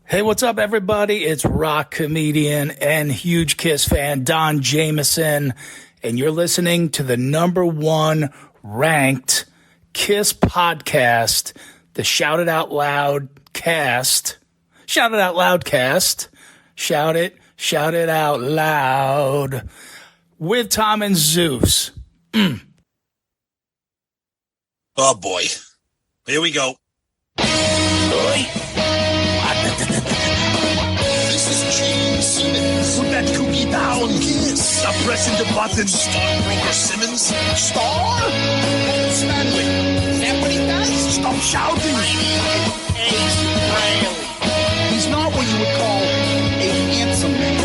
Hey, what's up, everybody? It's rock comedian and huge Kiss fan Don Jameson, and you're listening to the #1 ranked Kiss podcast, the Shout It Out Loud cast. Shout It Out Loud cast. Shout it out loud. With Tom and Zeus. Oh, boy. Here we go. This is Gene Simmons. Put that cookie down. Yes. Stop pressing the button. Stockbroker Simmons. Star? Paul Stanley. Is that what he does? Stop shouting. He's not what you would call a handsome man.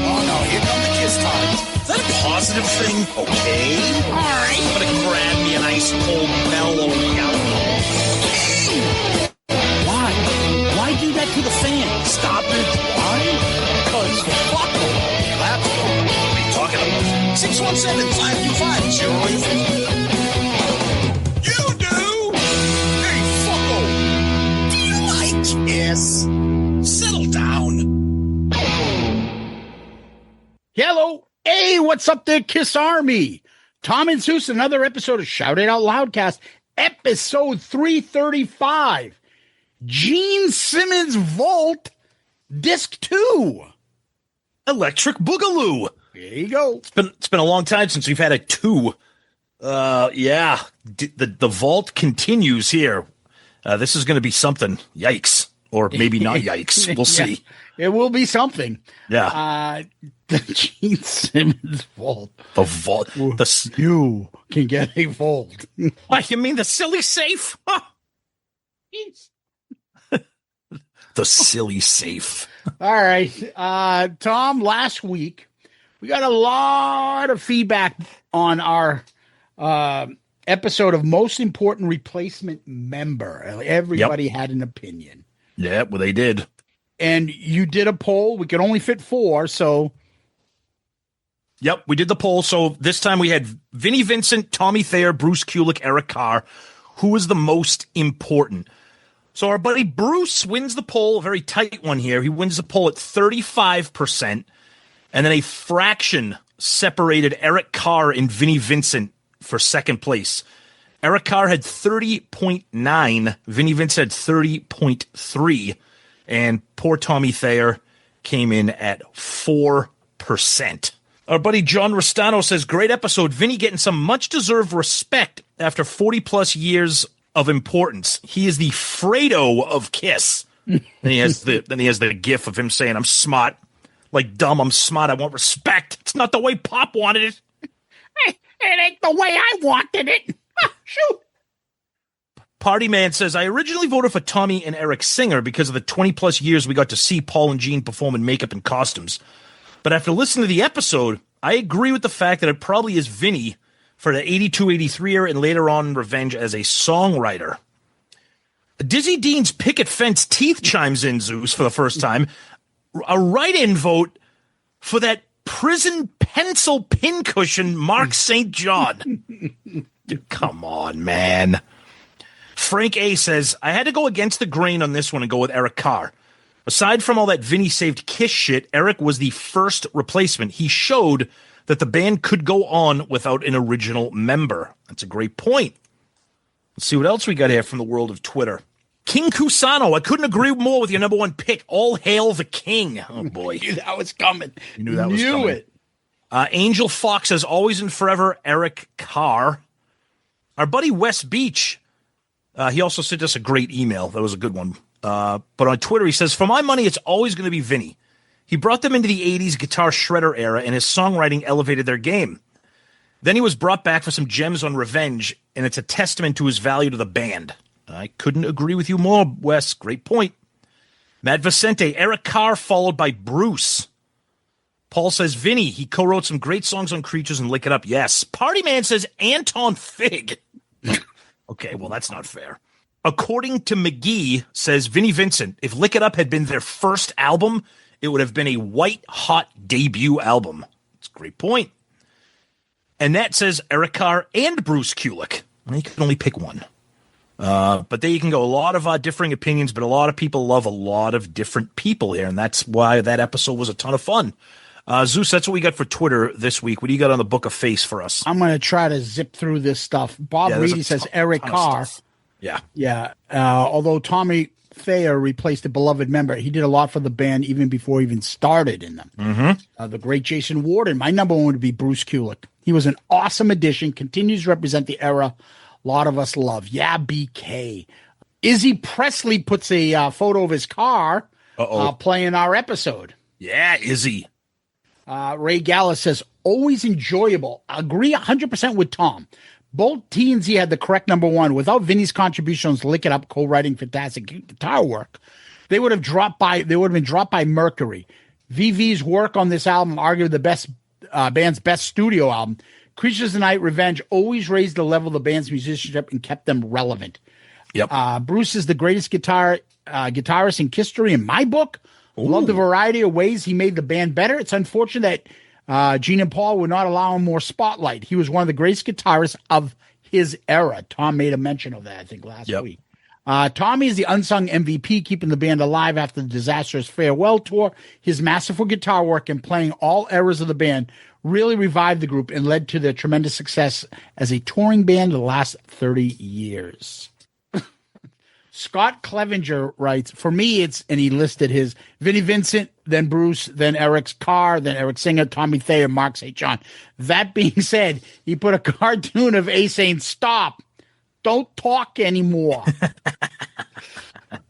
Oh, no. Here come the Kiss times. Is that a positive thing? Okay. All right. I'm going to grab me an ice cold mellow yellow. Why? Why do that to the fans? Stop it. Why? Because fuck them. That's what are you talking about? 617-525-0850. You do? Hey, fucko! Do you like Kiss? Settle down. Hello. Hey, what's up there, Kiss Army? Tom and Zeus, another episode of Shout It Out Loudcast, episode 335. Gene Simmons Vault, disc 2. Electric Boogaloo. There you go. It's been a long time since we've had a 2. Yeah, the vault continues here. This is going to be something. Yikes. Or maybe not yikes. We'll see. It will be something. Yeah. The Gene Simmons Vault. The vault. You can get a vault. What, you mean the silly safe? Huh. The silly safe. All right. Tom, last week, we got a lot of feedback on our episode of Most Important Replacement Member. Everybody had an opinion. Yeah, well, they did. And you did a poll. We could only fit 4, so... Yep, we did the poll. So this time we had Vinnie Vincent, Tommy Thayer, Bruce Kulick, Eric Carr. Who is the most important? So our buddy Bruce wins the poll, a very tight one here. He wins the poll at 35%, and then a fraction separated Eric Carr and Vinnie Vincent for second place. Eric Carr had 30.9, Vinnie Vincent had 30.3, and poor Tommy Thayer came in at 4%. Our buddy John Restano says, great episode. Vinny getting some much-deserved respect after 40-plus years of importance. He is the Fredo of Kiss. Then he has the gif of him saying, I'm smart. Like dumb, I'm smart. I want respect. It's not the way Pop wanted it. It ain't the way I wanted it. Shoot. Party Man says, I originally voted for Tommy and Eric Singer because of the 20-plus years we got to see Paul and Gene perform in makeup and costumes. But after listening to the episode, I agree with the fact that it probably is Vinny for the 82-83 era and later on Revenge as a songwriter. Dizzy Dean's Picket Fence Teeth chimes in, Zeus, for the first time. A write-in vote for that prison pencil pincushion Mark St. John. Come on, man. Frank A. says, I had to go against the grain on this one and go with Eric Carr. Aside from all that Vinny saved Kiss shit, Eric was the first replacement. He showed that the band could go on without an original member. That's a great point. Let's see what else we got here from the world of Twitter. King Cusano, I couldn't agree more with your #1 pick. All hail the king. Oh, boy. You knew that was coming. You knew that was coming. It. Angel Fox says, always and forever, Eric Carr. Our buddy Wes Beach, he also sent us a great email. That was a good one. But on Twitter, he says, for my money, it's always going to be Vinny. He brought them into the 80s guitar shredder era, and his songwriting elevated their game. Then he was brought back for some gems on Revenge, and it's a testament to his value to the band. I couldn't agree with you more, Wes. Great point. Matt Vicente, Eric Carr followed by Bruce. Paul says, Vinny, he co-wrote some great songs on Creatures and Lick It Up. Yes. Party Man says, Anton Fig. Okay, well, that's not fair. According to McGee, says Vinnie Vincent, if Lick It Up had been their first album, it would have been a white-hot debut album. That's a great point. Annette says Eric Carr and Bruce Kulick. You can only pick one. But there you can go. A lot of differing opinions, but a lot of people love a lot of different people here, and that's why that episode was a ton of fun. Zeus, that's what we got for Twitter this week. What do you got on the Book of Face for us? I'm going to try to zip through this stuff. Bob Reedy says Eric Carr. Yeah. Although Tommy Thayer replaced a beloved member, he did a lot for the band even before he even started in them. Mm-hmm. The great Jason Warden. My number one would be Bruce Kulick. He was an awesome addition, continues to represent the era a lot of us love. Yeah, BK. Izzy Presley puts a photo of his car playing our episode. Yeah, Izzy. Ray Gallus says, always enjoyable. I agree 100% with Tom. Both TNZ had the correct number one. Without Vinny's contributions, Lick It Up, co-writing fantastic guitar work, they would have been dropped by Mercury. VV's work on this album, arguably the band's best studio album. Creatures of the Night, Revenge always raised the level of the band's musicianship and kept them relevant. Yep. Bruce is the greatest guitarist in history in my book. Love the variety of ways he made the band better. It's unfortunate that Gene and Paul would not allow him more spotlight. He was one of the greatest guitarists of his era. Tom made a mention of that, I think, last week. Tommy is the unsung MVP, keeping the band alive after the disastrous farewell tour. His masterful guitar work and playing all eras of the band really revived the group and led to their tremendous success as a touring band in the last 30 years. Scott Clevenger writes, for me, and he listed his Vinnie Vincent, then Bruce, then Eric Carr, then Eric Singer, Tommy Thayer, Mark St. John. That being said, he put a cartoon of Ace saying, stop, don't talk anymore.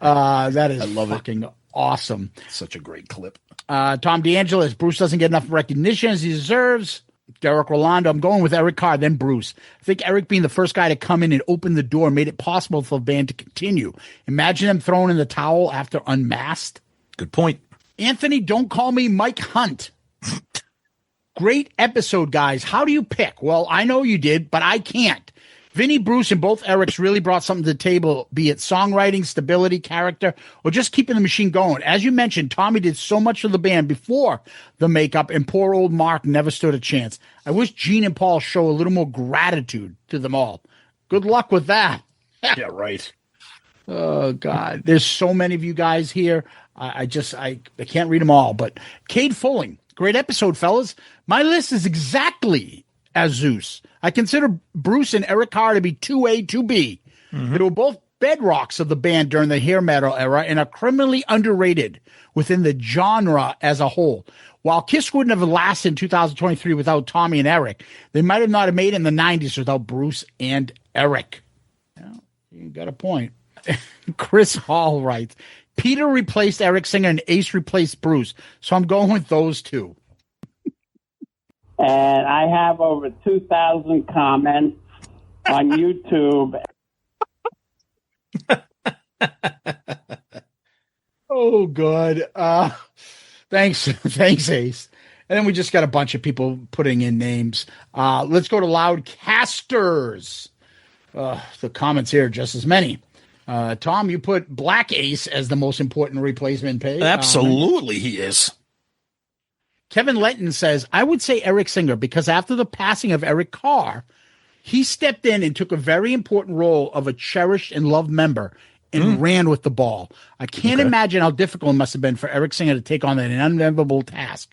That is fucking awesome. Such a great clip. Tom DeAngelis, Bruce doesn't get enough recognition as he deserves. Derek Rolando, I'm going with Eric Carr, then Bruce. I think Eric being the first guy to come in and open the door made it possible for the band to continue. Imagine them throwing in the towel after Unmasked. Good point. Anthony, don't call me Mike Hunt. Great episode, guys. How do you pick? Well, I know you did, but I can't. Vinny, Bruce, and both Erics really brought something to the table, be it songwriting, stability, character, or just keeping the machine going. As you mentioned, Tommy did so much for the band before the makeup, and poor old Mark never stood a chance. I wish Gene and Paul show a little more gratitude to them all. Good luck with that. Yeah, right. Oh, God. There's so many of you guys here. I can't read them all. But Cade Fulling, great episode, fellas. My list is exactly as Zeus. I consider Bruce and Eric Carr to be 2A, 2B. Mm-hmm. They were both bedrocks of the band during the hair metal era and are criminally underrated within the genre as a whole. While Kiss wouldn't have lasted in 2023 without Tommy and Eric, they might have not have made it in the 90s without Bruce and Eric. Well, you got a point. Chris Hall writes, Peter replaced Eric Singer and Ace replaced Bruce, so I'm going with those two. And I have over 2,000 comments on YouTube. Oh, good. Thanks, Ace. And then we just got a bunch of people putting in names. Let's go to Loudcasters. The comments here are just as many. Tom, you put Black Ace as the most important replacement page. Absolutely, he is. Kevin Lenton says, I would say Eric Singer because after the passing of Eric Carr, he stepped in and took a very important role of a cherished and loved member and ran with the ball. I can't imagine how difficult it must have been for Eric Singer to take on an unenviable task.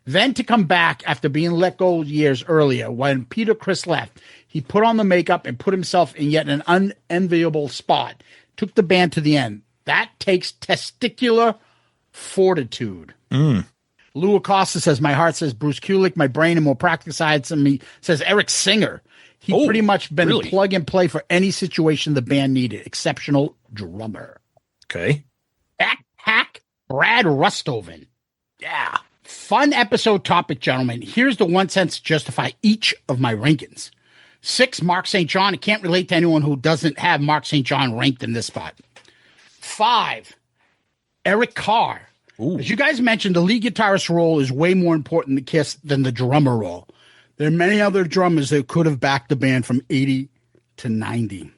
Then to come back after being let go years earlier when Peter Criss left, he put on the makeup and put himself in yet an unenviable spot. Took the band to the end. That takes testicular fortitude. Lou Acosta says, my heart says Bruce Kulick, my brain and more practical side to me says Eric Singer. He pretty much been a plug and play for any situation the band needed. Exceptional drummer. Okay. Backpack Brad Rustoven. Yeah. Fun episode topic, gentlemen. Here's the 1 cent to justify each of my rankings. 6, Mark St. John. I can't relate to anyone who doesn't have Mark St. John ranked in this spot. 5, Eric Carr. Ooh. As you guys mentioned, the lead guitarist role is way more important to Kiss than the drummer role. There are many other drummers that could have backed the band from 80 to 90.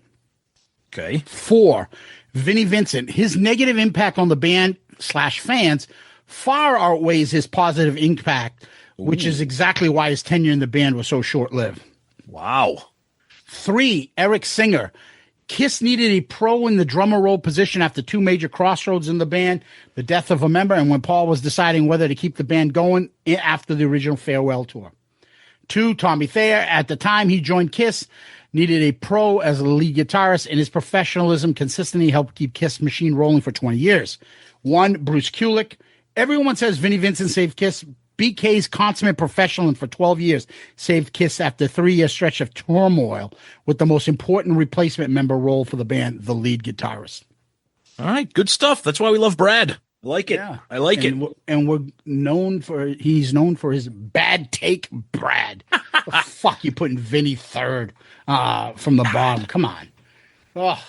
Okay. 4, Vinnie Vincent. His negative impact on the band / fans far outweighs his positive impact, which is exactly why his tenure in the band was so short-lived. Wow. 3, Eric Singer. Kiss needed a pro in the drummer role position after two major crossroads in the band, the death of a member, and when Paul was deciding whether to keep the band going after the original farewell tour. 2, Tommy Thayer, at the time he joined Kiss, needed a pro as a lead guitarist, and his professionalism consistently helped keep Kiss machine rolling for 20 years. 1, Bruce Kulick. Everyone says Vinnie Vincent saved Kiss. BK's consummate professional for 12 years saved Kiss after a 3-year stretch of turmoil with the most important replacement member role for the band, the lead guitarist. All right, good stuff. That's why we love Brad. I like it. Yeah. I like it. And we're he's known for his bad take, Brad. The fuck you putting Vinny third from the bottom? Come on. Oh.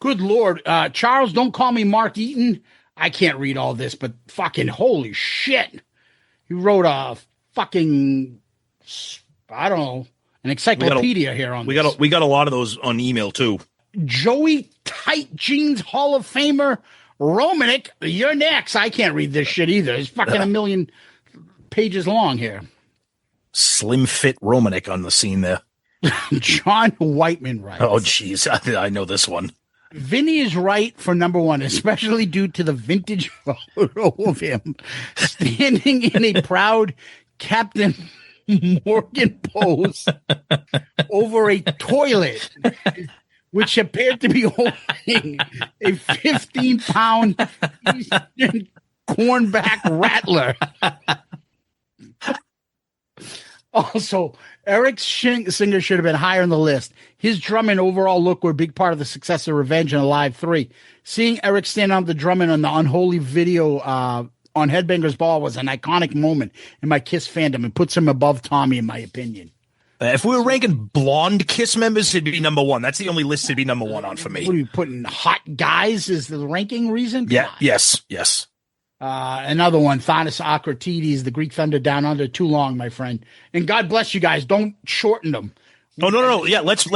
Good Lord. Charles, don't call me Mark Eaton. I can't read all this, but fucking holy shit. He wrote a fucking, I don't know, an encyclopedia here on this. We got a lot of those on email too. Joey Tight Jeans Hall of Famer Romanek, you're next. I can't read this shit either. It's fucking a million pages long here. Slim fit Romanek on the scene there. John Whiteman writes. Oh, jeez. I know this one. Vinny is right for number 1, especially due to the vintage photo of him standing in a proud Captain Morgan pose over a toilet, which appeared to be holding a 15-pound Eastern cornback rattler. Also, Eric Singer should have been higher on the list. His drum and overall look were a big part of the success of Revenge and Alive 3. Seeing Eric stand on the drumming on the Unholy video on Headbangers Ball was an iconic moment in my Kiss fandom and puts him above Tommy, in my opinion. If we were ranking blonde Kiss members, it'd be number 1. That's the only list it'd be number 1 on for me. What are you putting? Hot guys is the ranking reason? Yeah. Yes. Another one, Thanos Akratides, the Greek Thunder Down Under, too long, my friend. And God bless you guys. Don't shorten them. Oh, no. Yeah, let's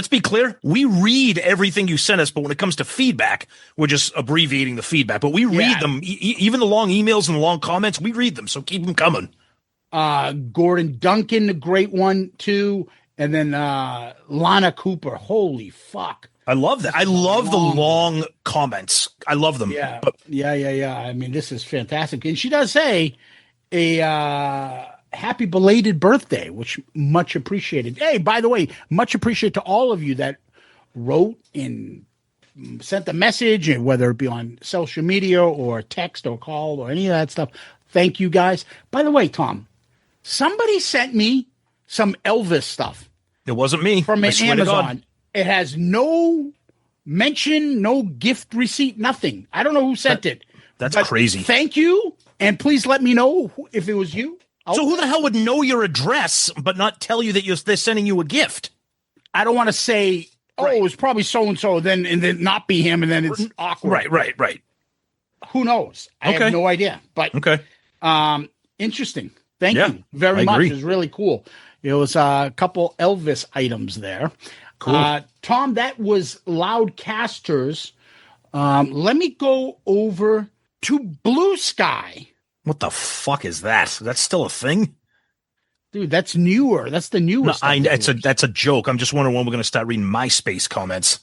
be clear. We read everything you send us, but when it comes to feedback, we're just abbreviating the feedback. But we read them, even the long emails and the long comments. We read them, so keep them coming. Gordon Duncan, a great one too, and then Lana Cooper. Holy fuck! I love that. I love the long comments. I love them. Yeah. I mean, this is fantastic. And she does say a happy belated birthday, which much appreciated. Hey, by the way, much appreciated to all of you that wrote and sent the message, and whether it be on social media or text or call or any of that stuff. Thank you guys. By the way, Tom, somebody sent me some Elvis stuff. It wasn't me. From Amazon. It has no mention, no gift receipt, nothing. I don't know who sent it. That's crazy. Thank you. And please let me know if it was you. So who the hell would know your address but not tell you that they're sending you a gift? I don't want to say, it was probably so-and-so, and then not be him, and then it's awkward. Right. Who knows? I have no idea. But interesting. Thank you very much. It was really cool. It was a couple Elvis items there. Cool. Tom, that was Loudcasters. Let me go over to Blue Sky. What the fuck is that? That's still a thing? Dude, that's newer. That's the newest. That's a joke. I'm just wondering when we're going to start reading MySpace comments.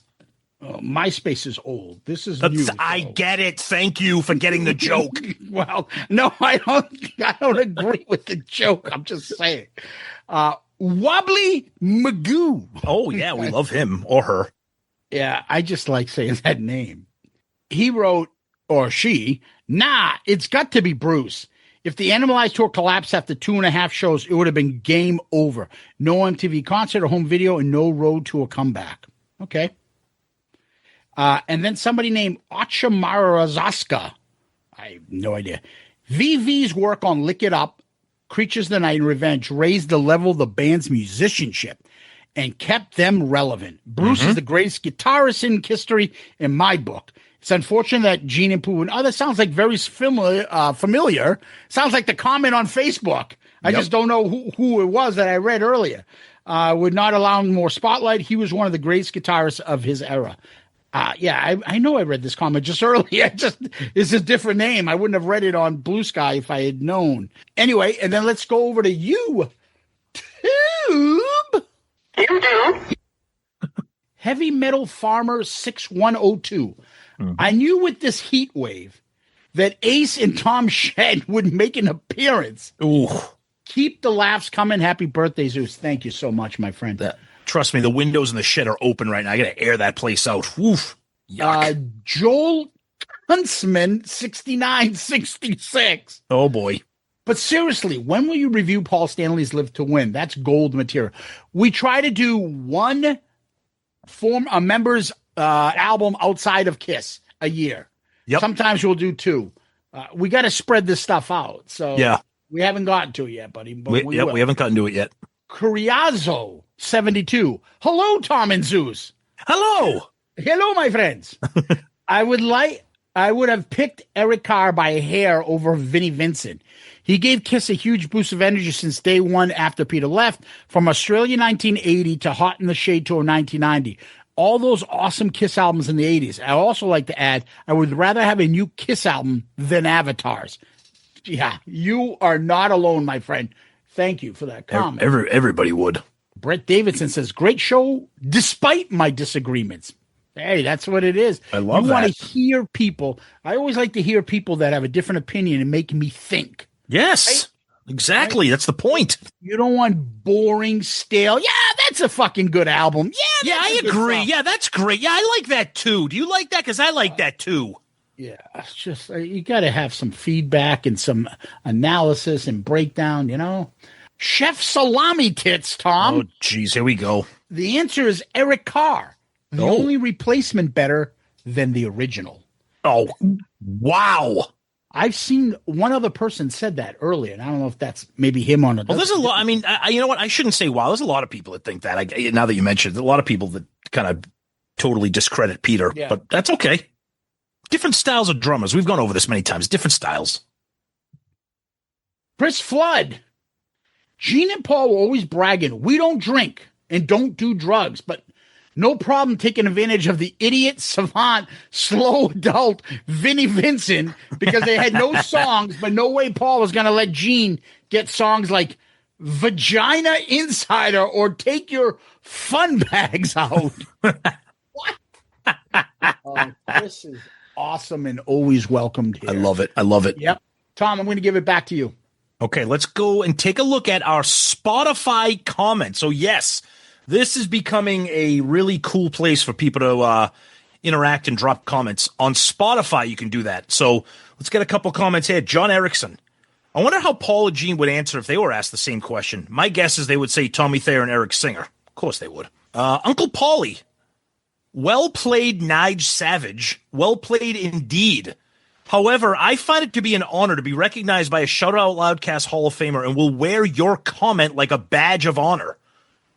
MySpace is old. This is new. I get it. Thank you for getting the joke. Well, no, I don't agree with the joke. I'm just saying. Wobbly Magoo. Oh, yeah, we love him or her. Yeah, I just like saying that name. He wrote, or she, it's got to be Bruce. If the Animalized tour collapsed after 2.5 shows, it would have been game over. No MTV concert or home video and no road to a comeback. Okay. And then somebody named Ochamarazaka. I have no idea. VV's work on Lick It Up, Creatures of the Night, and Revenge raised the level of the band's musicianship and kept them relevant. Bruce is the greatest guitarist in history in my book. It's unfortunate that Gene and Pooh and others sounds like very familiar. Sounds like the comment on Facebook. I just don't know who it was that I read earlier. Would not allow him more spotlight. He was one of the greatest guitarists of his era. I know I read this comment just earlier. It's a different name. I wouldn't have read it on Blue Sky if I had known. Anyway, and then let's go over to YouTube. Heavy Metal Farmer 6102. I knew with this heat wave that Ace and Tom Shed would make an appearance. Ooh. Keep the laughs coming. Happy birthday, Zeus. Thank you so much, my friend. Trust me, the windows in the shed are open right now. I got to air that place out. Woof. Yuck. Joel Huntsman 6966. Oh, boy. But seriously, when will you review Paul Stanley's Live to Win? That's gold material. We try to do one a member's album outside of Kiss a year. Yep. Sometimes we'll do two. We got to spread this stuff out. So we haven't gotten to it yet, buddy. But we haven't gotten to it yet. Curiazo 72. Hello, Tom and Zeus. Hello, my friends. I would have picked Eric Carr by a hair over Vinnie Vincent. He gave Kiss a huge boost of energy since day one after Peter left, from Australia 1980 to Hot in the Shade Tour 1990. All those awesome Kiss albums in the 80s. I also like to add, I would rather have a new Kiss album than Avatars. Yeah, you are not alone, my friend. Thank you for that comment. Everybody would. Brett Davidson says, great show despite my disagreements. Hey, that's what it is. I love that. You want to hear people. I always like to hear people that have a different opinion and make me think. Yes, right? exactly. That's the point. You don't want boring, stale. Yeah, that's a fucking good album. Yeah, I agree. Yeah, that's great. Yeah, I like that too. Do you like that? Because I like that too. Yeah, it's just you got to have some feedback and some analysis and breakdown, you know. Chef Salami Tits, Tom. Oh, geez, here we go. The answer is Eric Carr, the only replacement better than the original. Oh, wow. I've seen one other person said that earlier, and I don't know if that's maybe him on a. Well, there's a lot. I mean, you know what? I shouldn't say wow. There's a lot of people that think that. Now that you mentioned it, a lot of people that kind of totally discredit Peter, but that's okay. Different styles of drummers. We've gone over this many times. Different styles. Chris Flood. Gene and Paul were always bragging, we don't drink and don't do drugs, but no problem taking advantage of the idiot, savant, slow adult Vinnie Vincent because they had no songs, but no way Paul was going to let Gene get songs like Vagina Insider or Take Your Fun Bags Out. What? This is awesome and always welcomed here. I love it. I love it. Yep. Tom, I'm going to give it back to you. Okay, let's go and take a look at our Spotify comments. So, yes, this is becoming a really cool place for people to interact and drop comments. On Spotify, you can do that. So, let's get a couple comments here. John Erickson. I wonder how Paul and Gene would answer if they were asked the same question. My guess is they would say Tommy Thayer and Eric Singer. Of course they would. Uncle Paulie. Well played, Nige Savage. Well played indeed. However, I find it to be an honor to be recognized by a Shout Out Loudcast Hall of Famer and will wear your comment like a badge of honor.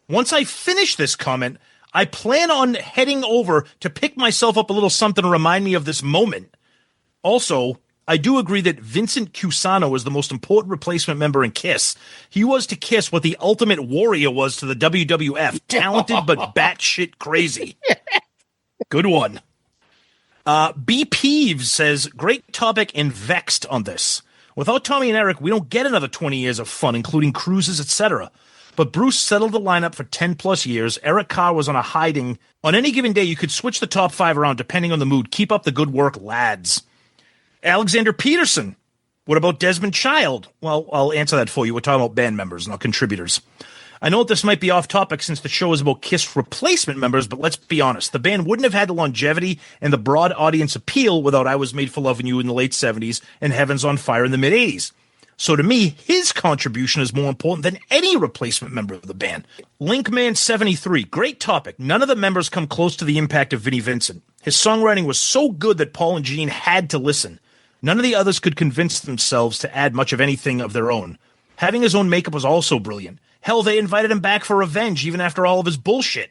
Once I finish this comment, I plan on heading over to pick myself up a little something to remind me of this moment. Also, I do agree that Vincent Cusano is the most important replacement member in Kiss. He was to Kiss what the Ultimate Warrior was to the WWF. Talented but batshit crazy. Good one. B. Peeves says, great topic and vexed on this. Without Tommy and Eric, we don't get another 20 years of fun, including cruises, etc. But Bruce settled the lineup for 10 plus years. Eric Carr was on a hiding. On any given day, you could switch the top five around depending on the mood. Keep up the good work, lads. Alexander Peterson. What about Desmond Child? Well, I'll answer that for you. We're talking about band members, not contributors. I know this might be off topic since the show is about Kiss replacement members, but let's be honest. The band wouldn't have had the longevity and the broad audience appeal without I Was Made for Loving You in the late 70s and Heaven's on Fire in the mid 80s. So to me, his contribution is more important than any replacement member of the band. Linkman73, great topic. None of the members come close to the impact of Vinnie Vincent. His songwriting was so good that Paul and Gene had to listen. None of the others could convince themselves to add much of anything of their own. Having his own makeup was also brilliant. Hell, they invited him back for revenge even after all of his bullshit.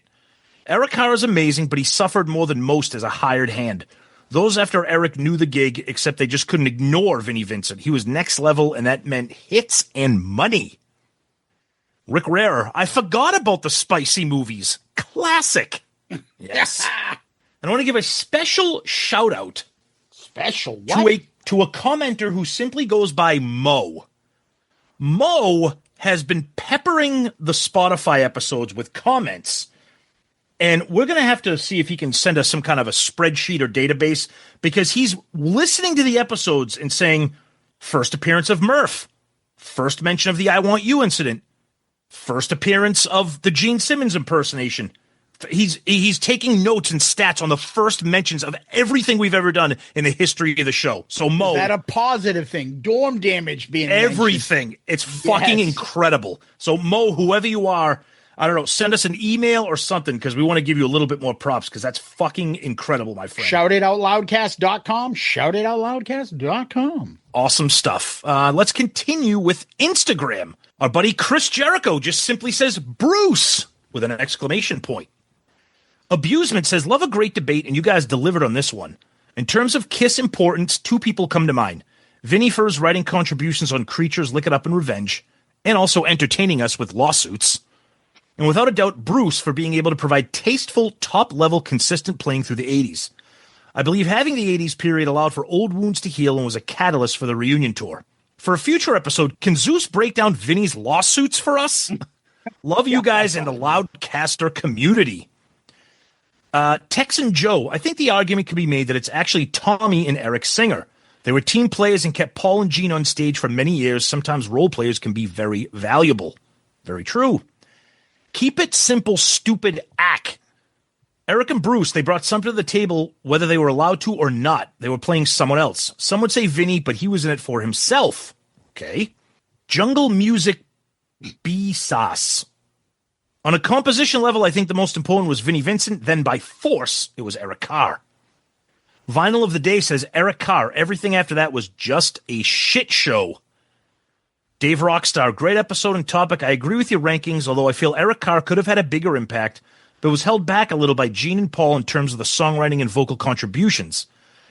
Eric Carr is amazing, but he suffered more than most as a hired hand. Those after Eric knew the gig, except they just couldn't ignore Vinnie Vincent. He was next level, and that meant hits and money. Rick Rarer, I forgot about the Spicy movies. Classic. Yes. And I want to give a special shout-out. Special what? To a commenter who simply goes by Mo. Mo has been peppering the Spotify episodes with comments, And we're going to have to see if he can send us some kind of a spreadsheet or database, because he's listening to the episodes and saying, first appearance of Murph, first mention of the I Want You incident, first appearance of the Gene Simmons impersonation. He's taking notes and stats on the first mentions of everything we've ever done in the history of the show. So Mo, is that a positive thing? Dorm damage being everything. mentioned. It's fucking incredible. So Mo, whoever you are, I don't know, send us an email or something, because we want to give you a little bit more props, because that's fucking incredible, my friend. Shoutitoutloudcast.com. Shoutitoutloudcast.com. Awesome stuff. Let's continue with Instagram. Our buddy Chris Jericho just simply says Bruce with an exclamation point. Abusement says, love a great debate, and you guys delivered on this one. In terms of Kiss importance, two people come to mind. Vinny for his writing contributions on Creatures, Lick It Up, and Revenge, and also entertaining us with lawsuits. And without a doubt, Bruce for being able to provide tasteful, top-level, consistent playing through the 80s. I believe having the 80s period allowed for old wounds to heal and was a catalyst for the reunion tour. For a future episode, can Zeus break down Vinny's lawsuits for us? Love you guys and the Loudcaster community. Texan Joe, I think the argument can be made that it's actually Tommy and Eric Singer. They were team players and kept Paul and Gene on stage for many years. Sometimes role players can be very valuable. Very true. Keep it simple, stupid ack. Eric and Bruce, they brought something to the table, whether they were allowed to or not. They were playing someone else. Some would say Vinny, but he was in it for himself. Okay. Jungle Music B-Sauce. On a composition level, I think the most important was Vinnie Vincent. Then by force, it was Eric Carr. Vinyl of the Day says Eric Carr. Everything after that was just a shit show. Dave Rockstar, great episode and topic. I agree with your rankings, although I feel Eric Carr could have had a bigger impact, but was held back a little by Gene and Paul in terms of the songwriting and vocal contributions.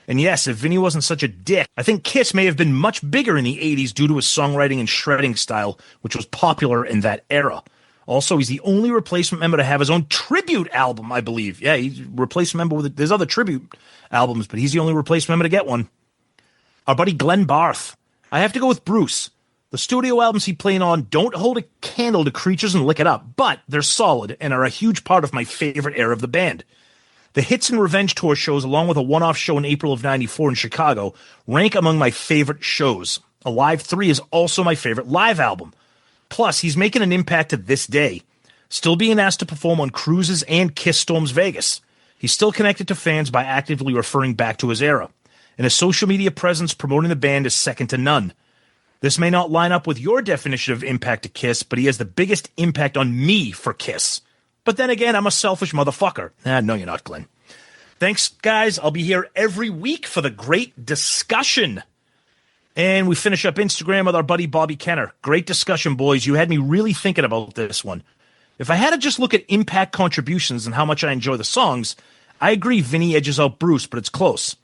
And yes, if Vinny wasn't such a dick, I think Kiss may have been much bigger in the 80s due to his songwriting and shredding style, which was popular in that era. Also, he's the only replacement member to have his own tribute album, I believe. Yeah, he's a replacement member with there's other tribute albums, but he's the only replacement member to get one. Our buddy Glenn Barth. I have to go with Bruce. The studio albums he played on don't hold a candle to Creatures and Lick It Up, but they're solid and are a huge part of my favorite era of the band. The Hits and Revenge tour shows, along with a one-off show in April of '94 in Chicago, rank among my favorite shows. Alive 3 is also my favorite live album. Plus, he's making an impact to this day, still being asked to perform on cruises and Kiss Storms Vegas. He's still connected to fans by actively referring back to his era, and his social media presence promoting the band is second to none. This may not line up with your definition of impact to Kiss, but he has the biggest impact on me for Kiss. But then again, I'm a selfish motherfucker. No, you're not, Glenn. Thanks, guys. I'll be here every week for the great discussion. And we finish up Instagram with our buddy Bobby Kenner. Great discussion, boys. You had me really thinking about this one. If I had to just look at impact contributions and how much I enjoy the songs, I agree Vinny edges out Bruce, but it's close.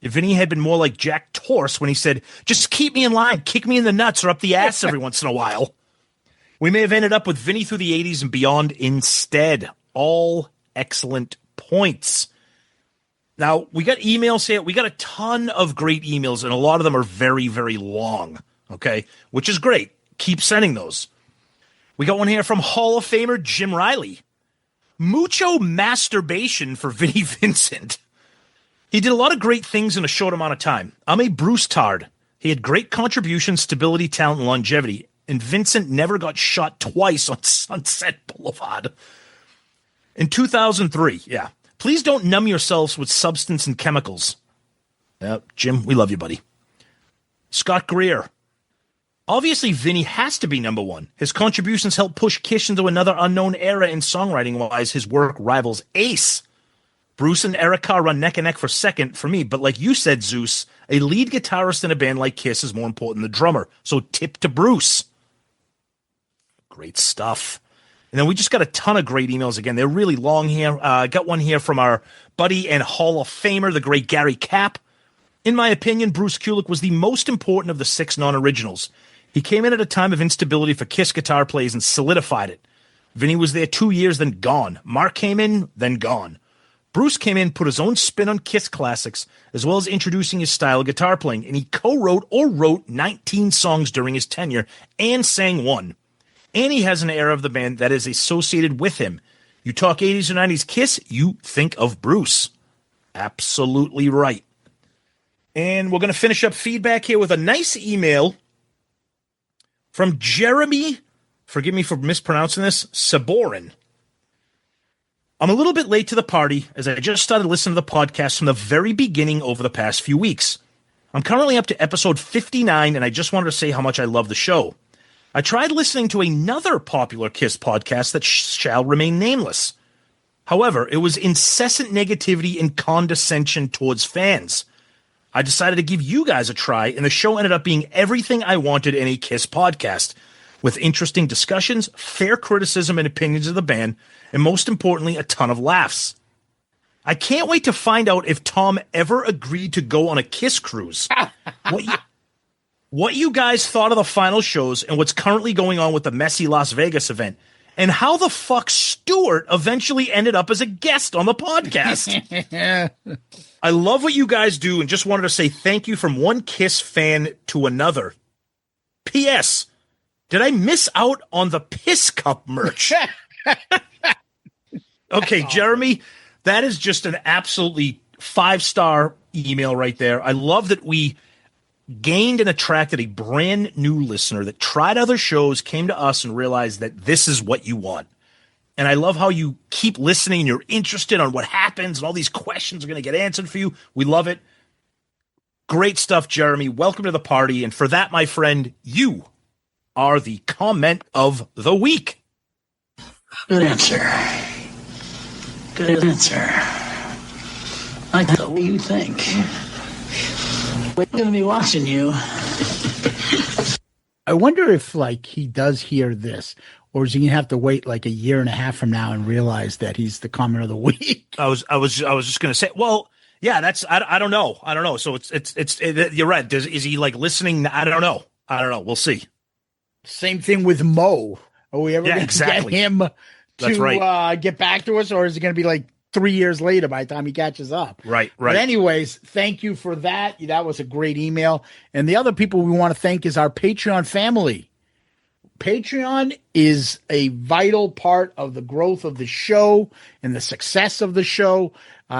If Vinny had been more like Jack Torse when he said, just keep me in line, kick me in the nuts or up the ass every once in a while, we may have ended up with Vinny through the 80s and beyond instead. All excellent points. Now, we got emails here. We got a ton of great emails, and a lot of them are very, very long, okay, which is great. Keep sending those. We got one here from Hall of Famer Jim Riley. Mucho masturbation for Vinnie Vincent. He did a lot of great things in a short amount of time. I'm a Bruce Tard. He had great contributions, stability, talent, and longevity, and Vincent never got shot twice on Sunset Boulevard. In 2003, yeah. Please don't numb yourselves with substance and chemicals. Jim, we love you, buddy. Scott Greer. Obviously, Vinny has to be number one. His contributions helped push Kiss into another unknown era in songwriting-wise. His work rivals Ace. Bruce and Eric Carr run neck and neck for second for me, but like you said, Zeus, a lead guitarist in a band like Kiss is more important than the drummer. So tip to Bruce. Great stuff. And then we just got a ton of great emails again. They're really long here. I got one here from our buddy and Hall of Famer, the great Gary Capp. In my opinion, Bruce Kulick was the most important of the 6 non-originals. He came in at a time of instability for Kiss guitar plays and solidified it. Vinny was there 2 years, then gone. Mark came in, then gone. Bruce came in, put his own spin on Kiss classics, as well as introducing his style of guitar playing, and he co-wrote or wrote 19 songs during his tenure and sang one. And he has an era of the band that is associated with him. You talk 80s or 90s Kiss, you think of Bruce. Absolutely right. And we're going to finish up feedback here with a nice email from Jeremy, forgive me for mispronouncing this, Saborin. I'm a little bit late to the party as I just started listening to the podcast from the very beginning over the past few weeks. I'm currently up to episode 59, and I just wanted to say how much I love the show. I tried listening to another popular Kiss podcast that shall remain nameless. However, it was incessant negativity and condescension towards fans. I decided to give you guys a try, and the show ended up being everything I wanted in a Kiss podcast, with interesting discussions, fair criticism and opinions of the band, and most importantly, a ton of laughs. I can't wait to find out if Tom ever agreed to go on a Kiss cruise. What you guys thought of the final shows and what's currently going on with the messy Las Vegas event, and how the fuck Stewart eventually ended up as a guest on the podcast. I love what you guys do and just wanted to say thank you from one Kiss fan to another. P.S. Did I miss out on the Piss Cup merch? Okay, Jeremy, that is just an absolutely 5-star email right there. I love that we gained and attracted a brand new listener that tried other shows, came to us, and realized that this is what you want. And I love how you keep listening. You're interested on what happens, and all these questions are going to get answered for you. We love it. Great stuff, Jeremy. Welcome to the party. And for that, my friend, you are the comment of the week. Good answer. Good answer. I thought, what do you think? We're going to be watching you. I wonder if, like, he does hear this, or is he going to have to wait like a year and a half from now and realize that he's the comment of the week? I was just going to say, well, yeah, that's, I don't know. I don't know. So it's you're right. Is he like listening? I don't know. We'll see. Same thing with Mo. Are we ever going to get him to get back to us, or is it going to be like 3 years later by the time he catches up? Right. But anyways, thank you for that. That was a great email. And the other people we want to thank is our Patreon family. Patreon is a vital part of the growth of the show and the success of the show.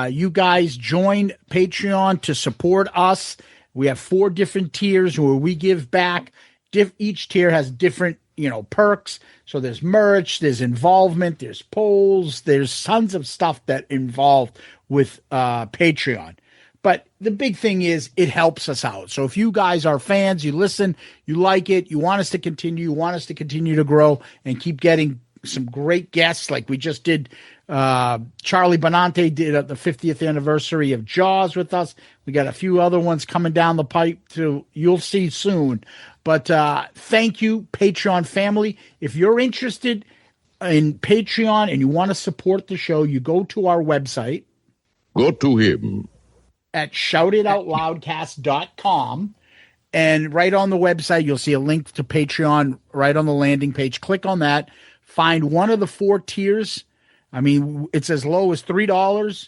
You guys join Patreon to support us. We have 4 different tiers where we give back. Each tier has different, perks. So there's merch, there's involvement, there's polls, there's tons of stuff that involved with Patreon. But the big thing is it helps us out. So if you guys are fans, you listen, you like it, you want us to continue, you want us to continue to grow and keep getting some great guests like we just did. Charlie Benante did the 50th anniversary of Jaws with us. We got a few other ones coming down the pipe too. You'll see soon. But thank you, Patreon family. If you're interested in Patreon and you want to support the show, you go to our website. Go to him. At shoutitoutloudcast.com. And right on the website, you'll see a link to Patreon right on the landing page. Click on that. Find one of the 4 tiers. I mean, it's as low as $3,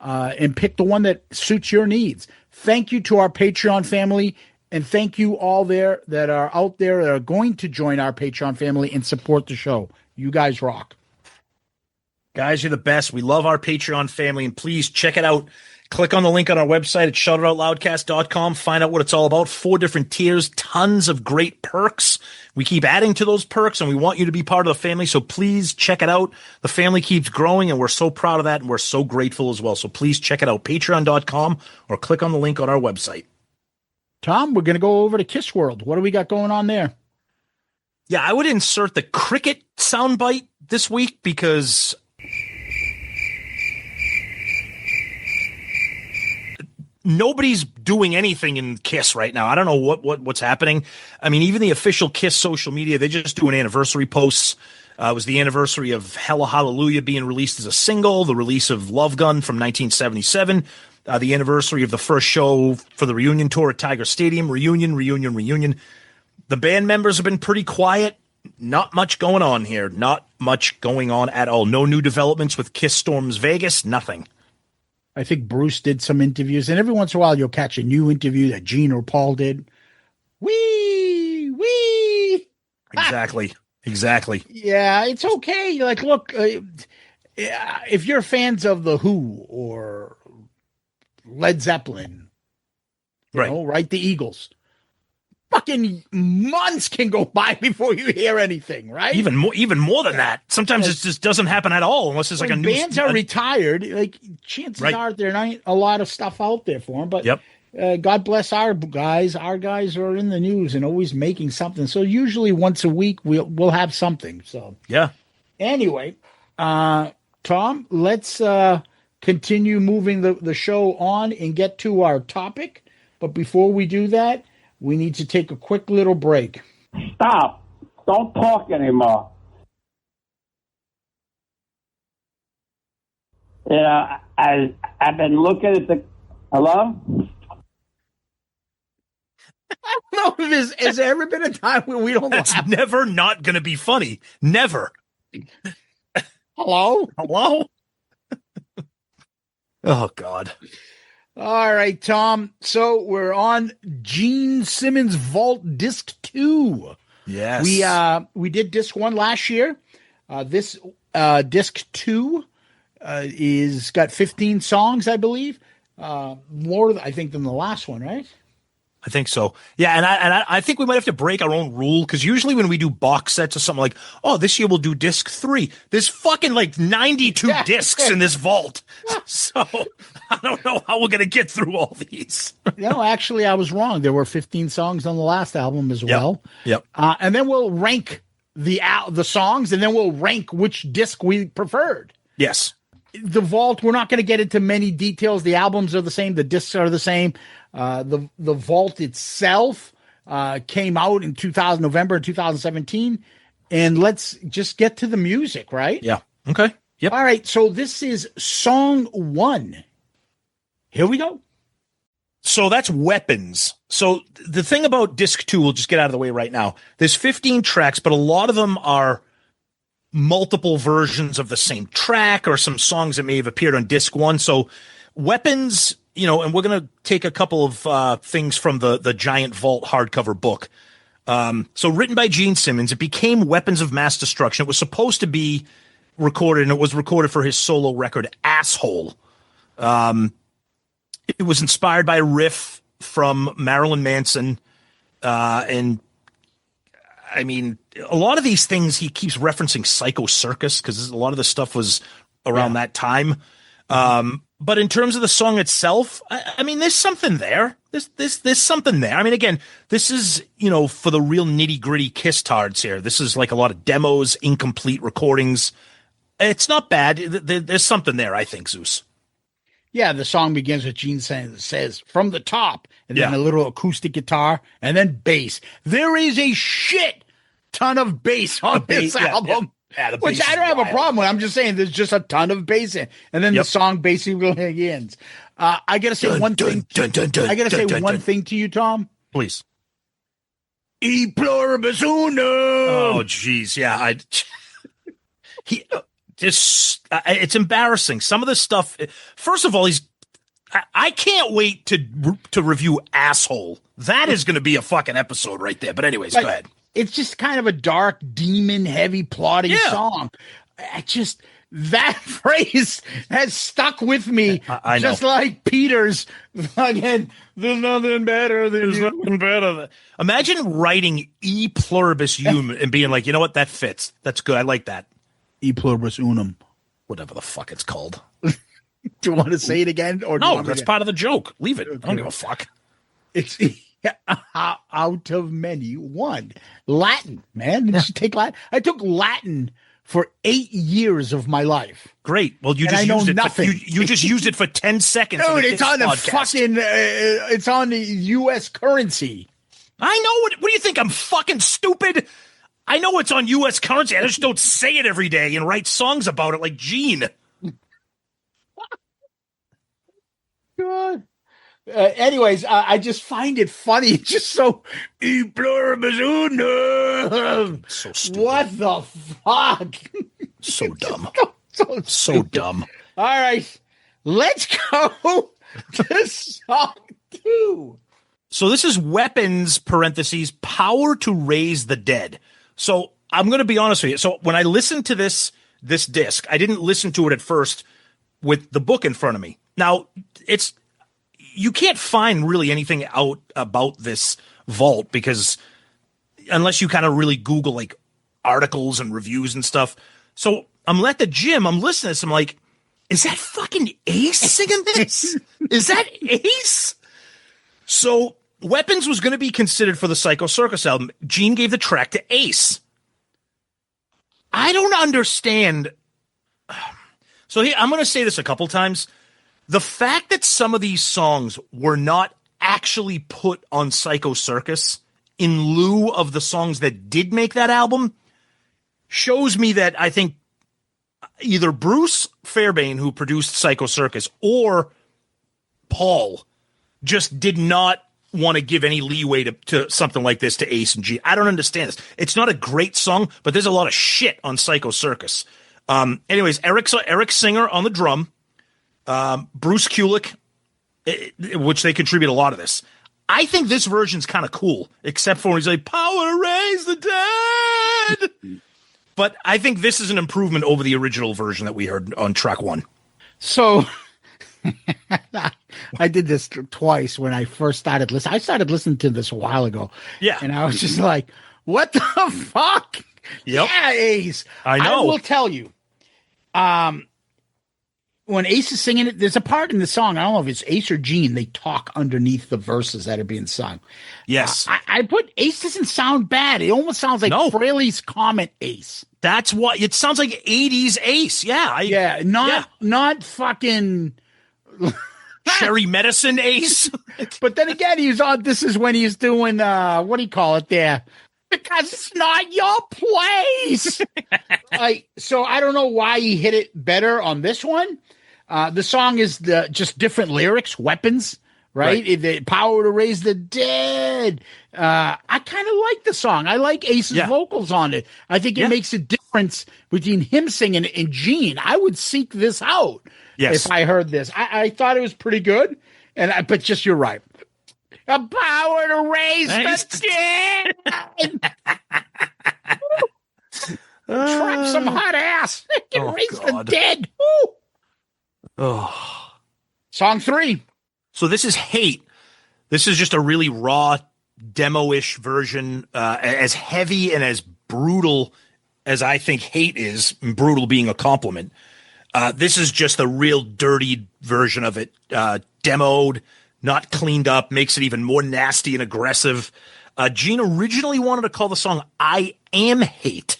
and pick the one that suits your needs. Thank you to our Patreon family, and thank you all there that are out there that are going to join our Patreon family and support the show. You guys rock. Guys, you're the best. We love our Patreon family, and please check it out. Click on the link on our website at shoutitoutloudcast.com. Find out what it's all about. 4 different tiers, tons of great perks. We keep adding to those perks, and we want you to be part of the family, so please check it out. The family keeps growing, and we're so proud of that, and we're so grateful as well. So please check it out, patreon.com, or click on the link on our website. Tom, we're going to go over to Kiss World. What do we got going on there? Yeah, I would insert the cricket soundbite this week because nobody's doing anything in Kiss right now. I don't know what's happening. I mean, even the official Kiss social media, they just do an anniversary posts. It was the anniversary of Hella Hallelujah being released as a single, the release of Love Gun from 1977, the anniversary of the first show for the reunion tour at Tiger Stadium. Reunion. The band members have been pretty quiet. Not much going on here. Not much going on at all. No new developments with Kiss Storms Vegas. Nothing. I think Bruce did some interviews, and every once in a while you'll catch a new interview that Gene or Paul did. Wee! Exactly. Yeah, it's okay. Like, look, if you're fans of The Who or Led Zeppelin, right? The Eagles, fucking months can go by before you hear anything, right? Even more than that. Sometimes it just doesn't happen at all unless it's like a new bands are retired. Like chances are there ain't a lot of stuff out there for them. But God bless our guys. Our guys are in the news and always making something. So usually once a week we'll have something. So anyway, Tom, let's continue moving the show on and get to our topic. But before we do that, we need to take a quick little break. Stop. Don't talk anymore. I've been looking at the... Hello? I don't know if there's ever been a time when we don't That's laugh. never not going to be funny. Never. Hello? Oh, God. All right, Tom. So we're on Gene Simmons Vault Disc 2. Yes. We did Disc 1 last year. This Disc 2 is got 15 songs, I believe. More, I think, than the last one, right? I think so. Yeah, and I think we might have to break our own rule, because usually when we do box sets or something like, oh, this year we'll do disc 3. There's fucking like 92 discs in this vault. So I don't know how we're going to get through all these. No, actually, I was wrong. There were 15 songs on the last album as well. Yep. And then we'll rank the songs, and then we'll rank which disc we preferred. Yes. The vault, we're not going to get into many details. The albums are the same. The discs are the same. The vault itself came out in November 2017. And let's just get to the music, right? Yeah. Okay. Yep. All right. So this is song 1. Here we go. So that's Weapons. So the thing about disc 2, we'll just get out of the way right now. There's 15 tracks, but a lot of them are multiple versions of the same track or some songs that may have appeared on disc 1. So Weapons, and we're going to take a couple of things from the Giant Vault hardcover book. So written by Gene Simmons, it became Weapons of Mass Destruction. It was supposed to be recorded, and it was recorded for his solo record, Asshole. It was inspired by a riff from Marilyn Manson. And I mean, a lot of these things, he keeps referencing Psycho Circus, because a lot of the stuff was around that time. But in terms of the song itself, I mean, there's something there. There's something there. I mean, again, this is, for the real nitty gritty Kiss tards here. This is like a lot of demos, incomplete recordings. It's not bad. There's something there, I think, Zeus. Yeah, the song begins with Gene says from the top, and then a little acoustic guitar, and then bass. There is a shit ton of bass on this album. Yeah, which I don't have a problem with. I'm just saying there's just a ton of bass in. And then the song basically ends. I got to say one thing. I got to say one thing to you, Tom. Please. E Pluribus Unum. Oh, jeez. Yeah. It's embarrassing. Some of the stuff. First of all, I can't wait to review Asshole. That is going to be a fucking episode right there. But anyways, go ahead. It's just kind of a dark, demon-heavy, plotting song. That phrase has stuck with me, I know. just like Peter's. Again, there's nothing better than nothing better. Imagine writing E Pluribus Unum and being like, you know what, that fits. That's good. I like that. E Pluribus Unum. Whatever the fuck it's called. Do you want to say it again? Or no, that's part of the joke. Leave it. Okay. I don't give a fuck. It's out of many, one. Latin, man. Did you take Latin? I took Latin for 8 years of my life. Great. Well, you just used it. Nothing. You just used it for 10 seconds. Dude, it's on the fucking. It's on the U.S. currency. I know. What do you think? I'm fucking stupid. I know it's on U.S. currency. I just don't say it every day and write songs about it like Gene. God. Anyways, I just find it funny. It's just so E Pluribus Unum. So stupid. What the fuck? So dumb. so dumb. All right, let's go to song 2. So this is Weapons, parentheses, Power to Raise the Dead. So I'm going to be honest with you. So when I listened to this this disc. I didn't listen to it at first with the book in front of me. Now, you can't find really anything out about this vault because unless you kind of really Google like articles and reviews and stuff. So I'm at the gym, I'm listening to this, I'm like, is that fucking Ace singing this? Is that Ace? So Weapons was going to be considered for the Psycho Circus album. Gene gave the track to Ace. I don't understand. So here, I'm going to say this a couple times. The fact that some of these songs were not actually put on Psycho Circus in lieu of the songs that did make that album shows me that I think either Bruce Fairbairn, who produced Psycho Circus, or Paul just did not want to give any leeway to something like this to Ace and Gene. I don't understand this. It's not a great song, but there's a lot of shit on Psycho Circus. Anyways, Eric Singer on the drum, Bruce Kulick, which they contribute a lot of this. I think this version's kind of cool, except for when he's like, power to raise the dead. But I think this is an improvement over the original version that we heard on track 1. So I did this twice when I first started listening. I started listening to this a while ago. Yeah. And I was just like, what the fuck? Yep. Yeah, Ace. I know. I will tell you. When Ace is singing it, there's a part in the song, I don't know if it's Ace or Gene, they talk underneath the verses that are being sung. Yes. I put Ace doesn't sound bad. It almost sounds like Fraley's Comet Ace. That's what it sounds like. 80s Ace. Yeah. Not fucking Cherry Medicine Ace. But then again, this is when he's doing, what do you call it there? Because it's not your place. So I don't know why he hit it better on this one. The song is just different lyrics, weapons, right? The power to raise the dead. I kind of like the song. I like Ace's vocals on it. I think it makes a difference between him singing and Gene. I would seek this out if I heard this. I thought it was pretty good, but just you're right. A power to raise the dead. Trap some hot ass. Raise the dead. Woo. Oh. Song 3. So this is Hate. This is just a really raw, demo-ish version, as heavy and as brutal as I think Hate is, brutal being a compliment. This is just a real dirty version of it, demoed, not cleaned up, makes it even more nasty and aggressive. Gene originally wanted to call the song I Am Hate.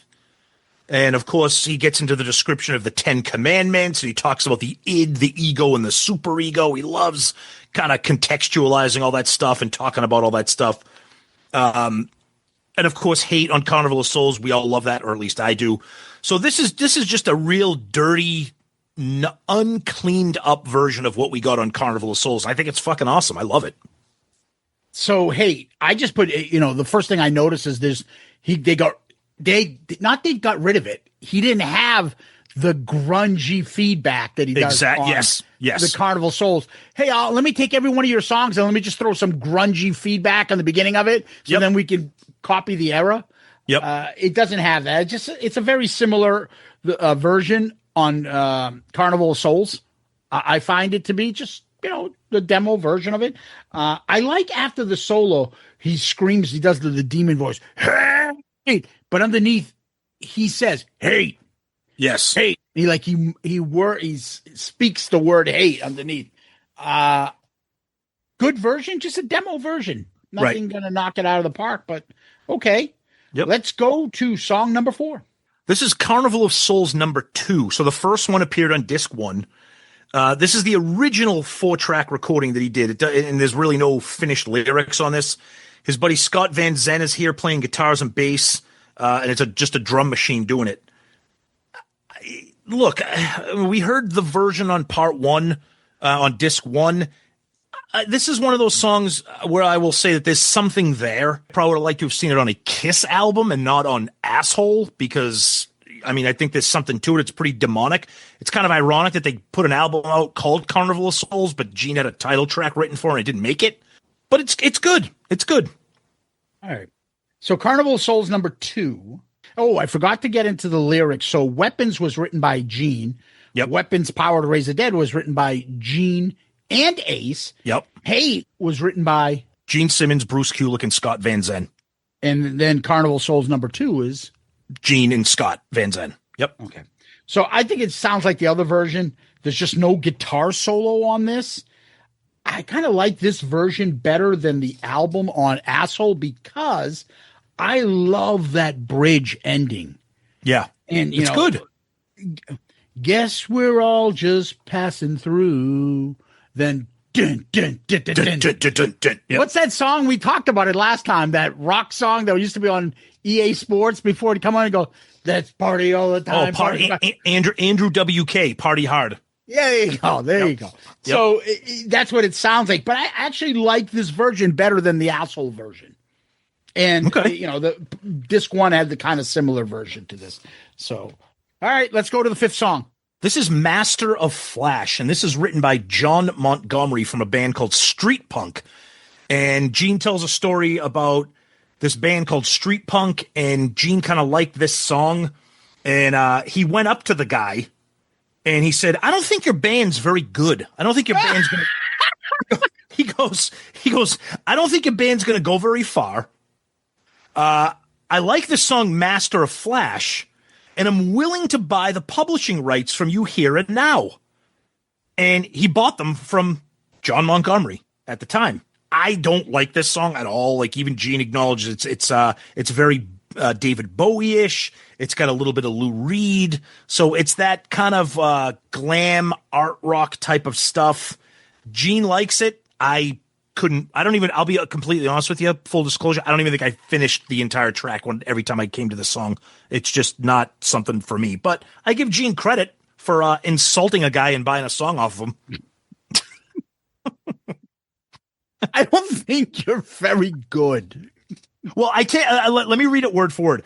And, of course, he gets into the description of the 10 Commandments, and he talks about the id, the ego, and the superego. He loves kind of contextualizing all that stuff and talking about all that stuff. And, of course, Hate on Carnival of Souls. We all love that, or at least I do. So this is just a real dirty, uncleaned up version of what we got on Carnival of Souls. I think it's fucking awesome. I love it. So, hey, I just put, the first thing I noticed is they got rid of it. He didn't have the grungy feedback that he does on the Carnival Souls. Hey, let me take every one of your songs and let me just throw some grungy feedback on the beginning of it so then we can copy the era. Yep. It doesn't have that. It's a very similar version on Carnival of Souls. I find it to be just, the demo version of it. I like after the solo, he screams, he does the demon voice. Hey! But underneath, he says hate. Yes. Hate. He speaks the word hate underneath. Good version, just a demo version. Nothing gonna knock it out of the park, but okay. Yep. Let's go to song number 4. This is Carnival of Souls number 2. So the first one appeared on disc 1. This is the original 4-track recording that he did. And there's really no finished lyrics on this. His buddy Scott Van Zen is here playing guitars and bass. And it's just a drum machine doing it. Look, we heard the version on part 1, on disc 1. This is one of those songs where I will say that there's something there. Probably would have liked to have seen it on a Kiss album and not on Asshole because, I think there's something to it. It's pretty demonic. It's kind of ironic that they put an album out called Carnival of Souls, but Gene had a title track written for it and it didn't make it. But it's good. It's good. All right. So Carnival of Souls number 2. Oh, I forgot to get into the lyrics. So Weapons was written by Gene. Yep. Weapons Power to Raise the Dead was written by Gene and Ace. Yep. Hate was written by Gene Simmons, Bruce Kulick, and Scott Van Zen. And then Carnival Souls #2 is Gene and Scott Van Zen. Yep. Okay. So I think it sounds like the other version. There's just no guitar solo on this. I kind of like this version better than the album on Asshole because I love that bridge ending. Yeah. And it's good. Guess we're all just passing through. Then dun, dun, dun, dun, dun, dun, dun, dun. Yep. What's that song? We talked about it last time, that rock song that used to be on EA Sports before it come on and go, let's party all the time. Andrew WK, Party Hard. Yeah, there you go. There you go. Yep. So that's what it sounds like. But I actually like this version better than the Asshole version. And, the disc 1 had the kind of similar version to this. So, all right, let's go to the 5th song. This is Master of Flash, and this is written by John Montgomery from a band called Street Punk. And Gene tells a story about this band called Street Punk, and Gene kind of liked this song. And he went up to the guy, and he said, I don't think your band's very good. I don't think your band's going to... He goes, I don't think your band's going to go very far. I like the song Master of Flash, and I'm willing to buy the publishing rights from you here and now. And he bought them from John Montgomery at the time. I don't like this song at all. Like, even Gene acknowledges it's very David Bowie-ish. It's got a little bit of Lou Reed. So it's that kind of glam art rock type of stuff. Gene likes it. I'll be completely honest with you, full disclosure, I don't even think I finished the entire track every time I came to the song. It's just not something for me. But I give Gene credit for insulting a guy and buying a song off of him. I don't think you're very good. Well, I can't. Let me read it word for word.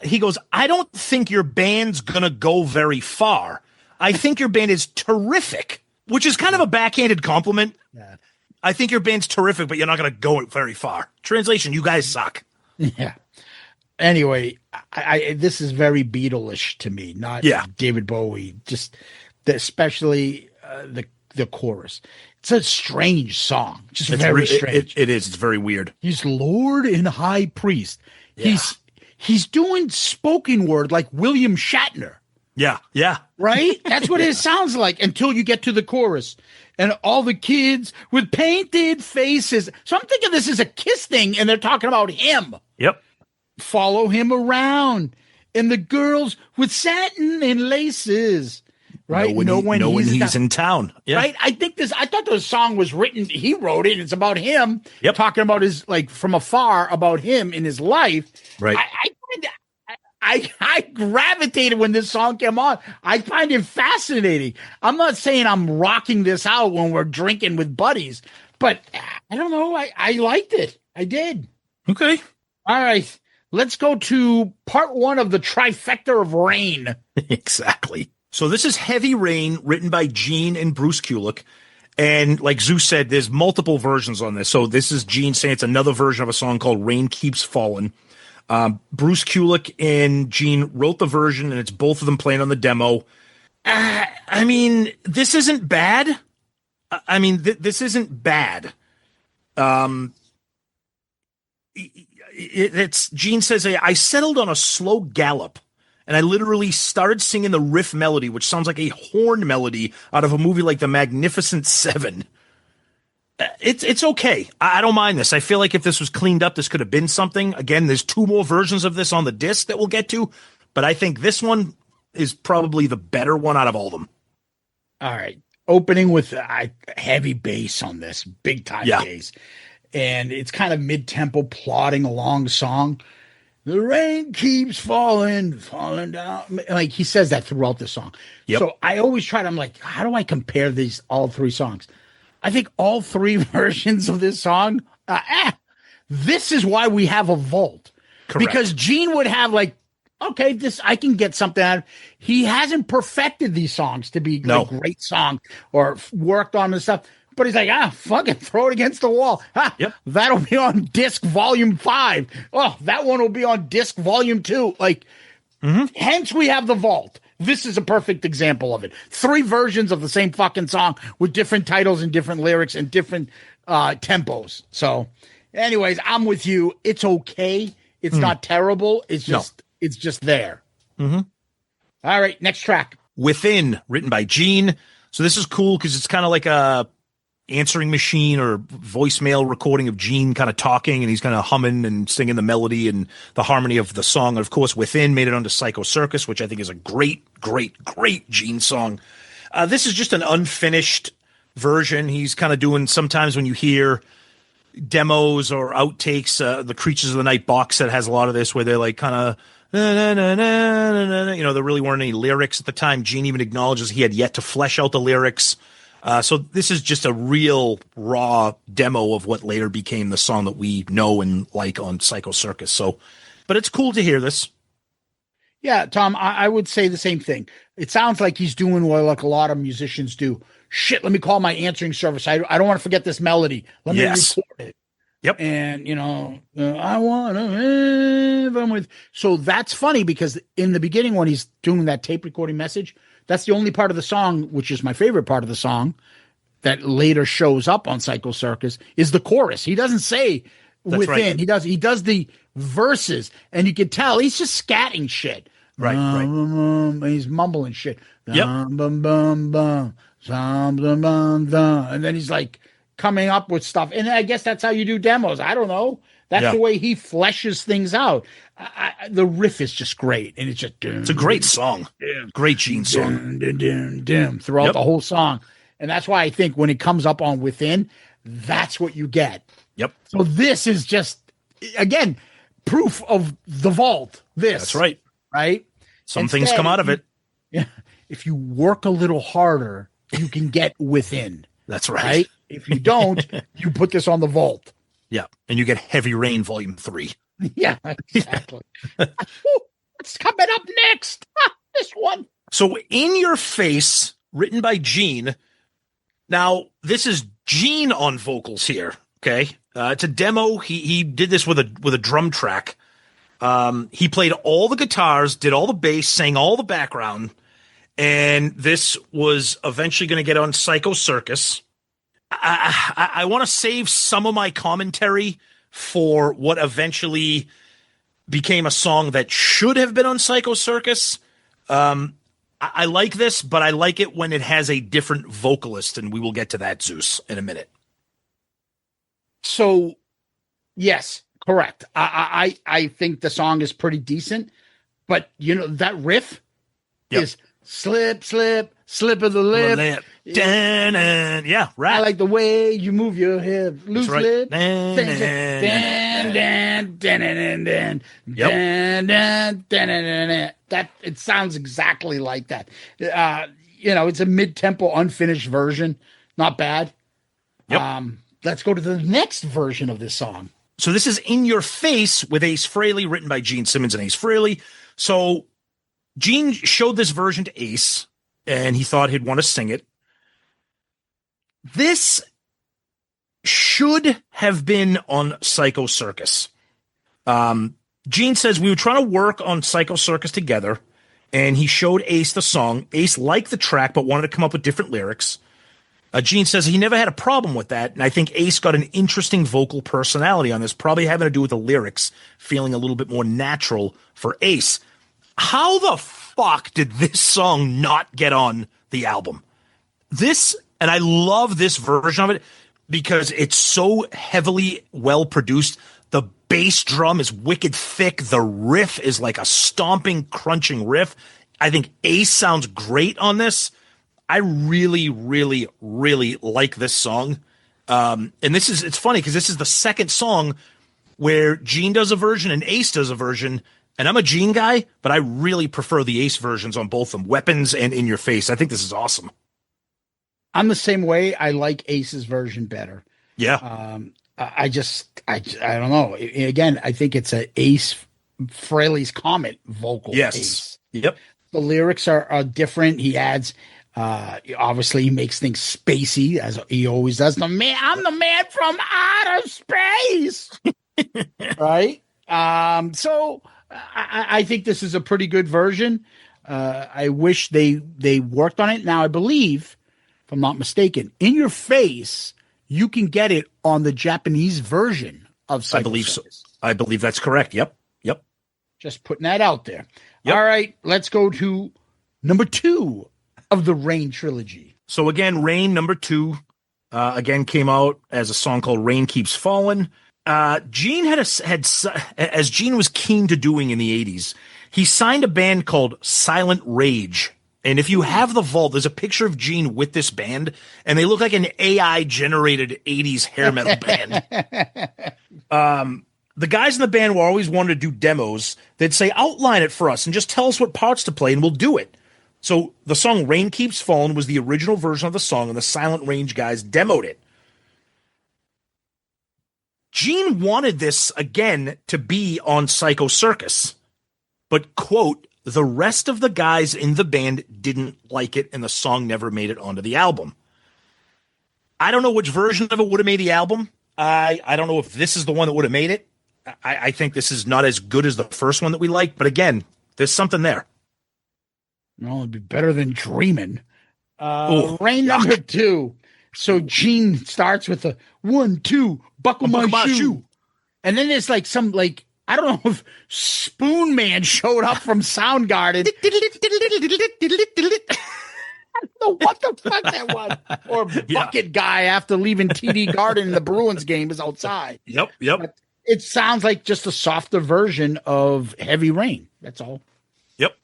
He goes, I don't think your band's going to go very far. I think your band is terrific, which is kind of a backhanded compliment. Yeah. I think your band's terrific, but you're not going to go very far. Translation, you guys suck. Yeah. Anyway, this is very Beatle-ish to me, not David Bowie, just especially the chorus. It's a strange song, just very strange. It is. It's very weird. He's Lord and High Priest. Yeah. He's doing spoken word like William Shatner. Yeah, yeah. Right? That's what it sounds like until you get to the chorus. And all the kids with painted faces. So I'm thinking this is a Kiss thing, and they're talking about him. Yep. Follow him around. And the girls with satin and laces. Right? Know when he's in town. Yeah. Right? I thought the song was written, he wrote it, it's about him. Yep. Talking about his, like, from afar about him in his life. Right. I gravitated when this song came on. I find it fascinating. I'm not saying I'm rocking this out when we're drinking with buddies, but I don't know. I liked it. I did. Okay. All right. Let's go to part 1 of the trifecta of Rain. Exactly. So this is Heavy Rain, written by Gene and Bruce Kulick. And like Zeus said, there's multiple versions on this. So this is Gene saying it's another version of a song called Rain Keeps Falling. Bruce Kulick and Gene wrote the version, and it's both of them playing on the demo. I mean, this isn't bad. This isn't bad. It's Gene says, I settled on a slow gallop, and I literally started singing the riff melody, which sounds like a horn melody out of a movie like The Magnificent Seven. It's okay. I don't mind this. I feel like if this was cleaned up, this could have been something. Again, there's 2 more versions of this on the disc that we'll get to, but I think this one is probably the better one out of all of them. All right. Opening with heavy bass on this, big time bass. And it's kind of mid-tempo, plodding along song. The rain keeps falling down. Like, he says that throughout the song. Yep. So I always try to, I'm like, how do I compare all 3 songs? I think all 3 versions of this song, this is why we have a vault. Correct. Because Gene would have like, okay, I can get something out of. He hasn't perfected these songs to be like great songs or worked on and stuff. but he's like, fucking throw it against the wall. Yep. That'll be on disc volume 5. Oh, that one will be on disc volume 2. Like, hence we have the vault. This is a perfect example of it. 3 versions of the same fucking song with different titles and different lyrics and different tempos. So, anyways, I'm with you. It's okay. It's not terrible. It's just there. All right, next track. Within, written by Gene. So this is cool because it's kind of like a answering machine or voicemail recording of Gene kind of talking, and he's kind of humming and singing the melody and the harmony of the song. And of course, Within made it onto Psycho Circus, which I think is a great Gene song. This is just an unfinished version. He's kind of doing, sometimes when you hear demos or outtakes, the Creatures of the Night box set has a lot of this where they're like kind of, there really weren't any lyrics at the time. Gene even acknowledges he had yet to flesh out the lyrics. So this is just a real raw demo of what later became the song that we know and like on Psycho Circus. So, but it's cool to hear this. Yeah, Tom, I would say the same thing. It sounds like he's doing what like a lot of musicians do. Shit, let me call my answering service. I don't want to forget this melody. Let me record it. Yep. And, I want to live with. So that's funny because in the beginning when he's doing that tape recording message, that's the only part of the song, which is my favorite part of the song, that later shows up on Psycho Circus, is the chorus. He doesn't say That's Within. Right. He does the verses, and you can tell he's just scatting shit. Right. And he's mumbling shit. Yep. And then he's like coming up with stuff. And I guess that's how you do demos. I don't know. That's the way he fleshes things out. The riff is just great, and it's just it's a great song. Great Gene song. Throughout the whole song. And that's why I think when it comes up on Within, that's what you get. Yep. So this is just, again, proof of the vault. That's right. Right? Some things come out of it. Yeah. If you work a little harder, you can get Within. That's right. If you don't, you put this on the vault. Yeah. And you get Heavy Rain Volume 3. Yeah, exactly. What's coming up next? This one. So In Your Face, written by Gene. Now, this is Gene on vocals here. Okay. It's a demo. He did this with a drum track. He played all the guitars, did all the bass, sang all the background. And this was eventually going to get on Psycho Circus. I want to save some of my commentary for what eventually became a song that should have been on Psycho Circus. I like this, but I like it when it has a different vocalist, and we will get to that, Zeus, in a minute. So, yes, correct. I think the song is pretty decent, but that riff is slip, slip, slip of the lip. Yeah, right. I like the way you move your hip. Loose lip. That it sounds exactly like that. It's a mid-tempo, unfinished version. Not bad. Yep. Let's go to the next version of this song. So this is In Your Face with Ace Frehley, written by Gene Simmons and Ace Frehley. So Gene showed this version to Ace, and he thought he'd want to sing it. This should have been on Psycho Circus. Gene says we were trying to work on Psycho Circus together, and he showed Ace the song. Ace liked the track, but wanted to come up with different lyrics. Gene says he never had a problem with that, and I think Ace got an interesting vocal personality on this, probably having to do with the lyrics feeling a little bit more natural for Ace. How the fuck did this song not get on the album? And I love this version of it because it's so heavily well produced. The bass drum is wicked thick. The riff is like a stomping, crunching riff. I think Ace sounds great on this. I really, really, really like this song. And it's funny because this is the second song where Gene does a version and Ace does a version. And I'm a Gene guy, but I really prefer the Ace versions on both of them, Weapons and In Your Face. I think this is awesome. I'm the same way. I like Ace's version better. Yeah. I don't know. Again, I think it's a Ace Frehley's Comet vocal. Yes. Ace. Yep. The lyrics are different. He adds Obviously, he makes things spacey, as he always does. I'm the man from outer space, right? So I think this is a pretty good version. I wish they worked on it. Now, I believe, if I'm not mistaken, In Your Face, you can get it on the Japanese version of Psycho I believe Circus. so. I believe that's correct. Yep. Just putting that out there. Yep. All right, let's go to number 2 of the Rain trilogy. So again, Rain number 2, again came out as a song called "Rain Keeps Falling." Gene as Gene was keen to doing in the '80s, he signed a band called Silent Rage. And if you have the vault, there's a picture of Gene with this band, and they look like an AI generated '80s hair metal band. The guys in the band were always wanted to do demos. They'd say, outline it for us and just tell us what parts to play and we'll do it. So the song Rain Keeps Falling was the original version of the song, and the Silent Range guys demoed it. Gene wanted this again to be on Psycho Circus, but, quote, the rest of the guys in the band didn't like it and the song never made it onto the album. I don't know which version of it would have made the album. I don't know if this is the one that would have made it. I think this is not as good as the first one that we liked, but again, there's something there. No, it'd be better than Dreamin'. Rain number 2. So Gene starts with a 1, 2, buckle my shoe. And then there's like some, like, I don't know if Spoon Man showed up from Soundgarden. I don't know what the fuck that was. Or Bucket Guy after leaving TD Garden in the Bruins game is outside. Yep. But it sounds like just a softer version of Heavy Rain. That's all. Yep.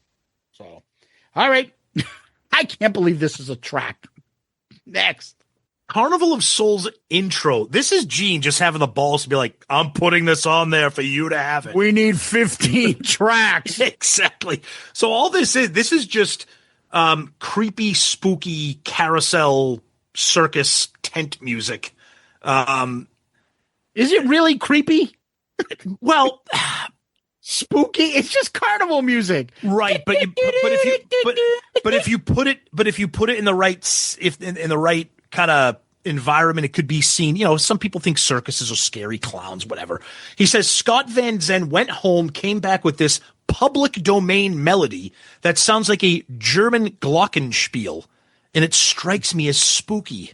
So, all right. I can't believe this is a track. Next. Carnival of Souls intro. This is Gene just having the balls to be like, I'm putting this on there for you to have it. We need 15 tracks. Exactly. So all this is just creepy, spooky carousel circus tent music. Is it really creepy? Well, spooky. It's just carnival music, right? But if you put it in the right in the right kind of environment, it could be seen. You know, some people think circuses are scary clowns, whatever. He says Scott Van Zen went home, came back with this public domain melody that sounds like a German glockenspiel, and it strikes me as spooky.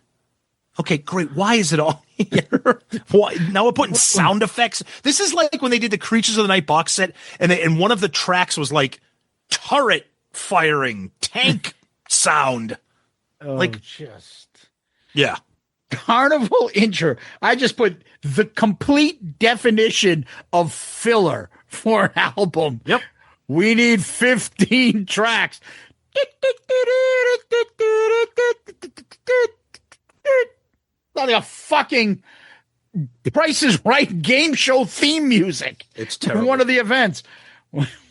Okay, great. Why is it all here? Why? Now we're putting sound effects. This is like when they did the Creatures of the Night box set, and one of the tracks was like turret firing, tank sound. Yeah. Carnival intro. I just put the complete definition of filler for an album. Yep. We need 15 tracks. Like a fucking Price is Right game show theme music. It's terrible. One of the events.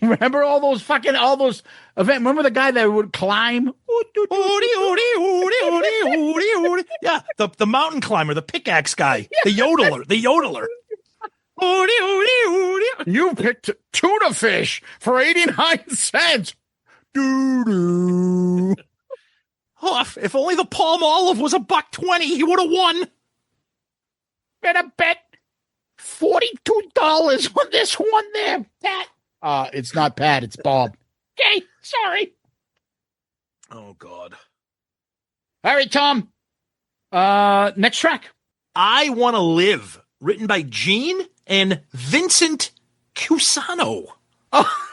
Remember all those events? Remember the guy that would climb? Yeah, the mountain climber, the pickaxe guy, the yodeler. You picked tuna fish for 89 cents. Doo-doo. Oh, if only the palm olive was $1.20, he would have won. Better bet $42 on this one there, Pat. It's not Pat, it's Bob. Okay, sorry. Oh, God. All right, Tom. Next track. I Want to Live, written by Gene and Vincent Cusano. Oh.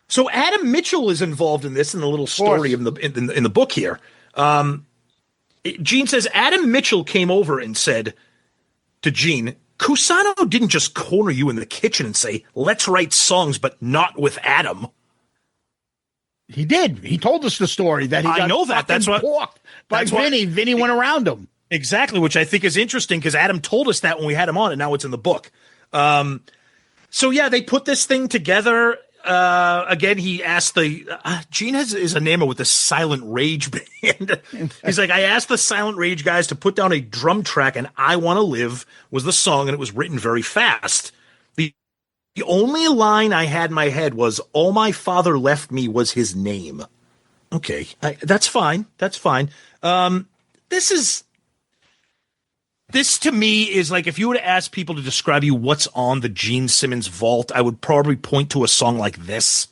So Adam Mitchell is involved in this in the little story in the book here. Gene says Adam Mitchell came over and said to Gene, Cusano didn't just corner you in the kitchen and say, let's write songs, but not with Adam. He did. He told us the story that he got know that. That's what porked by Vinny. Vinny went around him. Exactly, which I think is interesting because Adam told us that when we had him on, and now it's in the book. So yeah, they put this thing together. Again, he asked Gene is a namer with the Silent Rage band. He's like, I asked the Silent Rage guys to put down a drum track, and I Want to Live was the song, and it was written very fast. The only line I had in my head was, all my father left me was his name. Okay, that's fine. That's fine. This to me is like if you were to ask people to describe you what's on the Gene Simmons Vault, I would probably point to a song like this.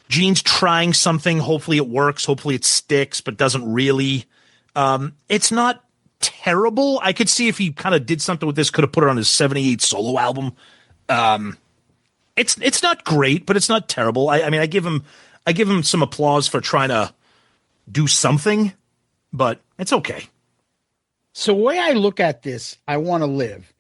Gene's trying something. Hopefully it works. Hopefully it sticks, but doesn't really. It's not terrible. I could see if he kind of did something with this, could have put it on his 78 solo album. It's not great, but it's not terrible. I mean, I give him some applause for trying to do something, but it's okay. So the way I look at this, I Want to Live.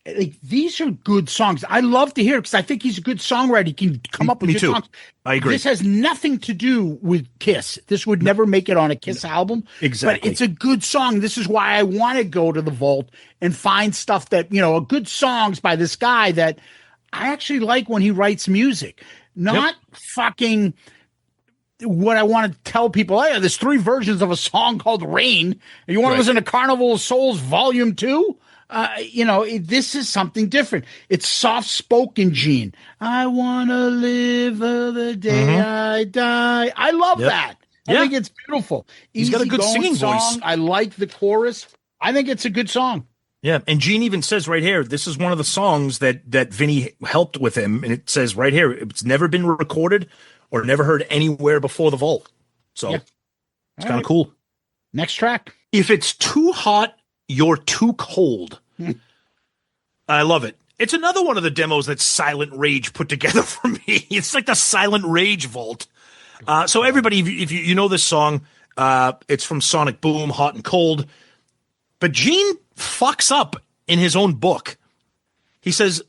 Like, these are good songs. I love to hear it because I think he's a good songwriter. He can come up with good songs. I agree. This has nothing to do with Kiss. This would never make it on a Kiss album. Exactly. But it's a good song. This is why I want to go to the vault and find stuff that, good songs by this guy that I actually like when he writes music. Not fucking what I want to tell people. Hey, there's 3 versions of a song called Rain. You want to listen to Carnival of Souls Volume 2? This is something different. It's soft-spoken, Gene. I want to live the day I die. I love that. I think it's beautiful. He's got a good singing voice. I like the chorus. I think it's a good song. Yeah, and Gene even says right here, this is one of the songs that Vinny helped with him, and it says right here, it's never been recorded or never heard anywhere before the vault. So it's kind of cool. Next track. If it's too hot, you're too cold. I love it. It's another one of the demos that Silent Rage put together for me. It's like the Silent Rage Vault. So everybody, if you know this song, it's from Sonic Boom, Hot and Cold. But Gene fucks up in his own book. He says,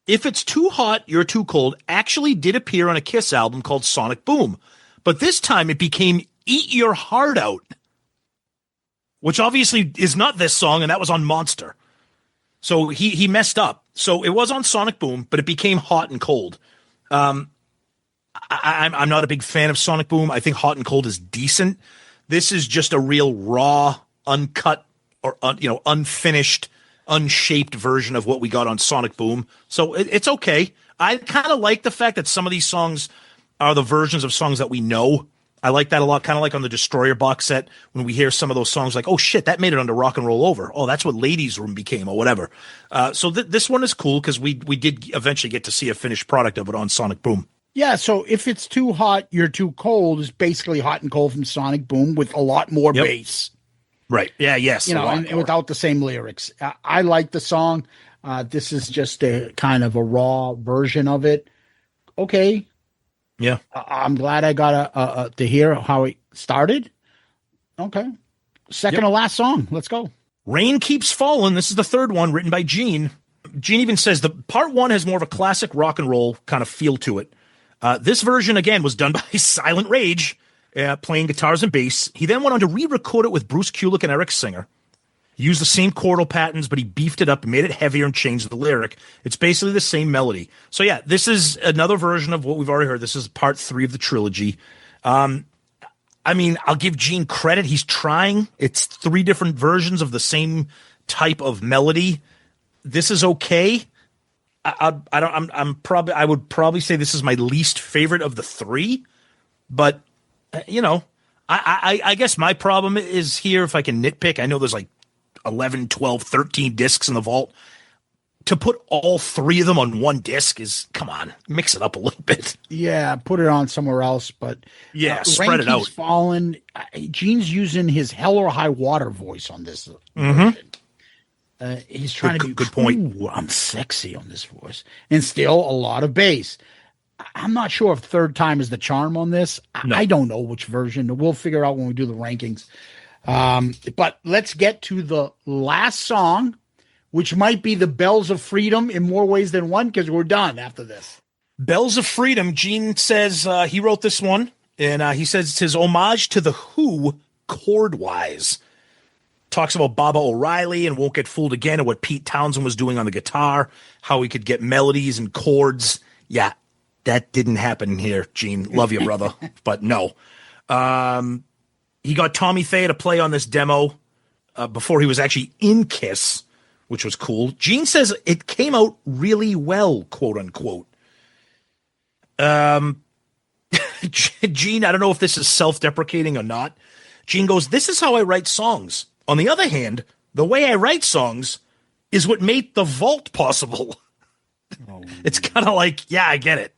if it's too hot, you're too cold actually did appear on a Kiss album called Sonic Boom. But this time it became Eat Your Heart Out, which obviously is not this song, and that was on Monster. So he messed up. So it was on Sonic Boom, but it became Hot and Cold. I'm not a big fan of Sonic Boom. I think Hot and Cold is decent. This is just a real raw, uncut, or unfinished, unshaped version of what we got on Sonic Boom. So it's okay. I kind of like the fact that some of these songs are the versions of songs that we know. I like that a lot, kind of like on the Destroyer box set when we hear some of those songs like, oh, shit, that made it onto Rock and Roll Over. Oh, that's what Ladies' Room became or whatever. So this one is cool because we did eventually get to see a finished product of it on Sonic Boom. Yeah, so if it's too hot, you're too cold is basically Hot and Cold from Sonic Boom with a lot more bass. Right. Yeah, yes. And without the same lyrics. I like the song. This is just a kind of a raw version of it. Okay. Yeah. I'm glad I got to hear how it started. Okay. Second to last song. Let's go. Rain Keeps Falling. This is the third one written by Gene. Gene even says the part 1 has more of a classic rock and roll kind of feel to it. This version, again, was done by Silent Rage, playing guitars and bass. He then went on to re-record it with Bruce Kulick and Eric Singer. He used the same chordal patterns, but he beefed it up and made it heavier and changed the lyric. It's basically the same melody. So yeah, this is another version of what we've already heard. This is part 3 of the trilogy. I mean, I'll give Gene credit. He's trying. It's 3 different versions of the same type of melody. This is okay. I would probably say this is my least favorite of the 3, but I guess my problem is here. If I can nitpick, I know there's like 11, 12, 13 discs in the vault. To put all 3 of them on one disc is, come on, mix it up a little bit. Yeah, put it on somewhere else, but spread it out. Fallen. Gene's using his Hell or High Water voice on this version. He's trying to be good point. I'm sexy on this voice, and still a lot of bass. I'm not sure if third time is the charm on this. No. I don't know which version. We'll figure out when we do the rankings. But let's get to the last song, which might be the Bells of Freedom in more ways than one, because we're done after this. Bells of Freedom. Gene says he wrote this one, and he says it's his homage to the Who chord-wise. Talks about Baba O'Reilly and Won't Get Fooled Again and what Pete Townsend was doing on the guitar, how he could get melodies and chords. Yeah, that didn't happen here, Gene. Love you, brother. But no. He got Tommy Thayer to play on this demo before he was actually in Kiss, which was cool. Gene says it came out really well, quote unquote. Gene, I don't know if this is self-deprecating or not. Gene goes, "This is how I write songs. On the other hand, the way I write songs is what made the vault possible." It's kind of like, yeah, I get it.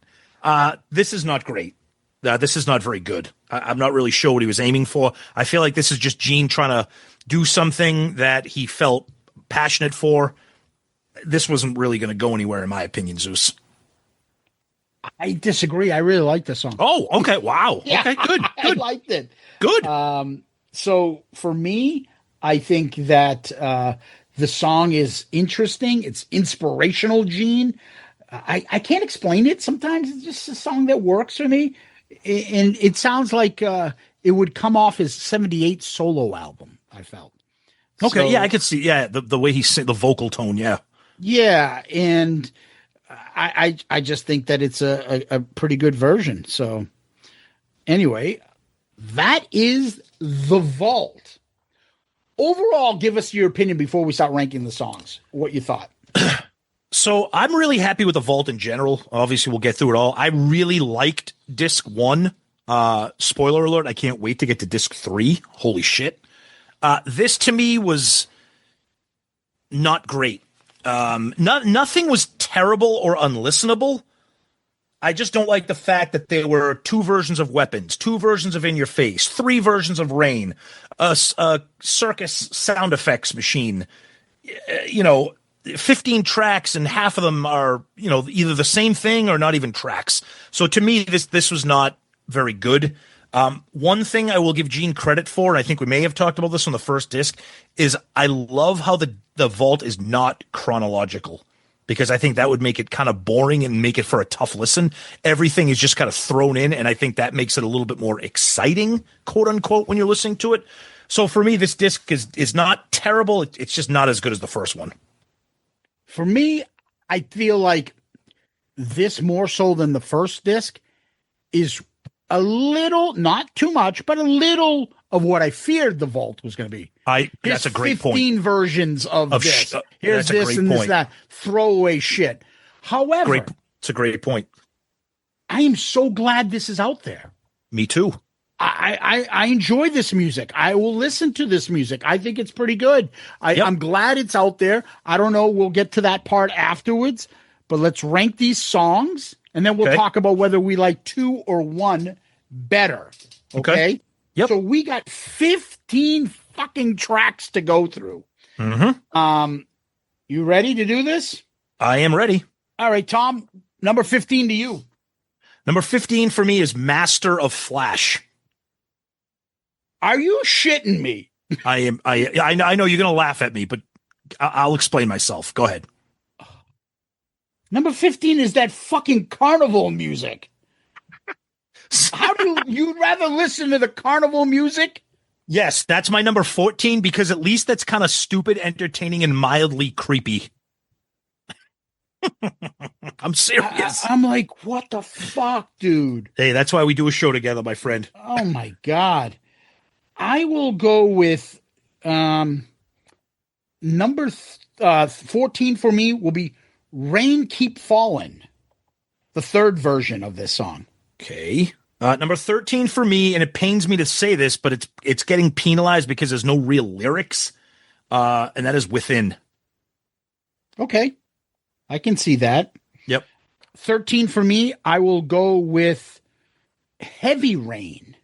This is not great. This is not very good. I'm not really sure what he was aiming for. I feel like this is just Gene trying to do something that he felt passionate for. This wasn't really going to go anywhere, in my opinion, Zeus. I disagree. I really like the song. Oh, okay. Wow. Yeah, Okay, good. I liked it. Good. So for me, I think that the song is interesting. It's inspirational, Gene. I can't explain it. Sometimes it's just a song that works for me. And it sounds like it would come off his 78 solo album, I felt. Okay, So, yeah, I could see. Yeah, the way he the vocal tone, yeah. Yeah, and I just think that it's a pretty good version. So anyway, that is The Vault. Overall, give us your opinion before we start ranking the songs. What you thought. So I'm really happy with the Vault in general. Obviously, we'll get through it all. I really liked Disc 1. Spoiler alert, I can't wait to get to Disc 3. Holy shit. This to me was not great. Nothing was terrible or unlistenable. I just don't like the fact that there were 2 versions of Weapons, 2 versions of In Your Face, 3 versions of Rain, a circus sound effects machine, 15 tracks, and half of them are, either the same thing or not even tracks. So to me, this was not very good. One thing I will give Gene credit for, and I think we may have talked about this on the first disc, is I love how the Vault is not chronological, because I think that would make it kind of boring and make it for a tough listen. Everything is just kind of thrown in, and I think that makes it a little bit more exciting, quote unquote, when you're listening to it. So for me, this disc is not terrible. It's just not as good as the first one. For me, I feel like this more so than the first disc is a little, not too much, but a little of what I feared the Vault was going to be. That's a great point. 15 versions of this. Here's this and this, that. Throwaway shit. However, it's a great point. I am so glad this is out there. Me too. I enjoy this music. I will listen to this music. I think it's pretty good. I'm glad it's out there. I don't know. We'll get to that part afterwards, but let's rank these songs, and then we'll talk about whether we like 2 or 1 better. Okay? Yep. So we got 15 fucking tracks to go through. Mm-hmm. You ready to do this? I am ready. All right, Tom, number 15 to you. Number 15 for me is Master of Flash. Are you shitting me? I know you're going to laugh at me, but I'll explain myself. Go ahead. Number 15 is that fucking carnival music. How do you'd rather listen to the carnival music? Yes, that's my number 14, because at least that's kind of stupid, entertaining, and mildly creepy. I'm serious. I'm like, what the fuck, dude? Hey, that's why we do a show together, my friend. Oh my God. I will go with number 14 for me will be Rain Keep Falling, the third version of this song. Okay. Number 13 for me, and it pains me to say this, but it's getting penalized because there's no real lyrics, and that is Within. Okay. I can see that. Yep. 13 for me, I will go with Heavy Rain.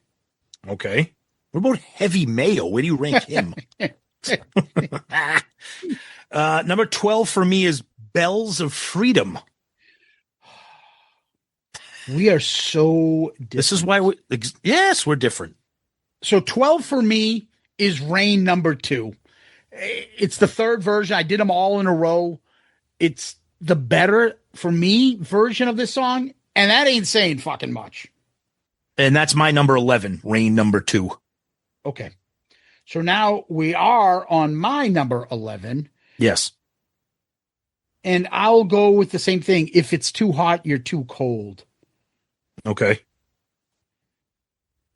Okay. What about Heavy Mayo? Where do you rank him? Number 12 for me is Bells of Freedom. We are so different. This is why we're different. So 12 for me is Rain number 2. It's the third version. I did them all in a row. It's the better, for me, version of this song, and that ain't saying fucking much. And that's my number 11, Rain number 2. Okay. So now we are on my number 11. Yes. And I'll go with the same thing. If it's too hot, you're too cold. Okay.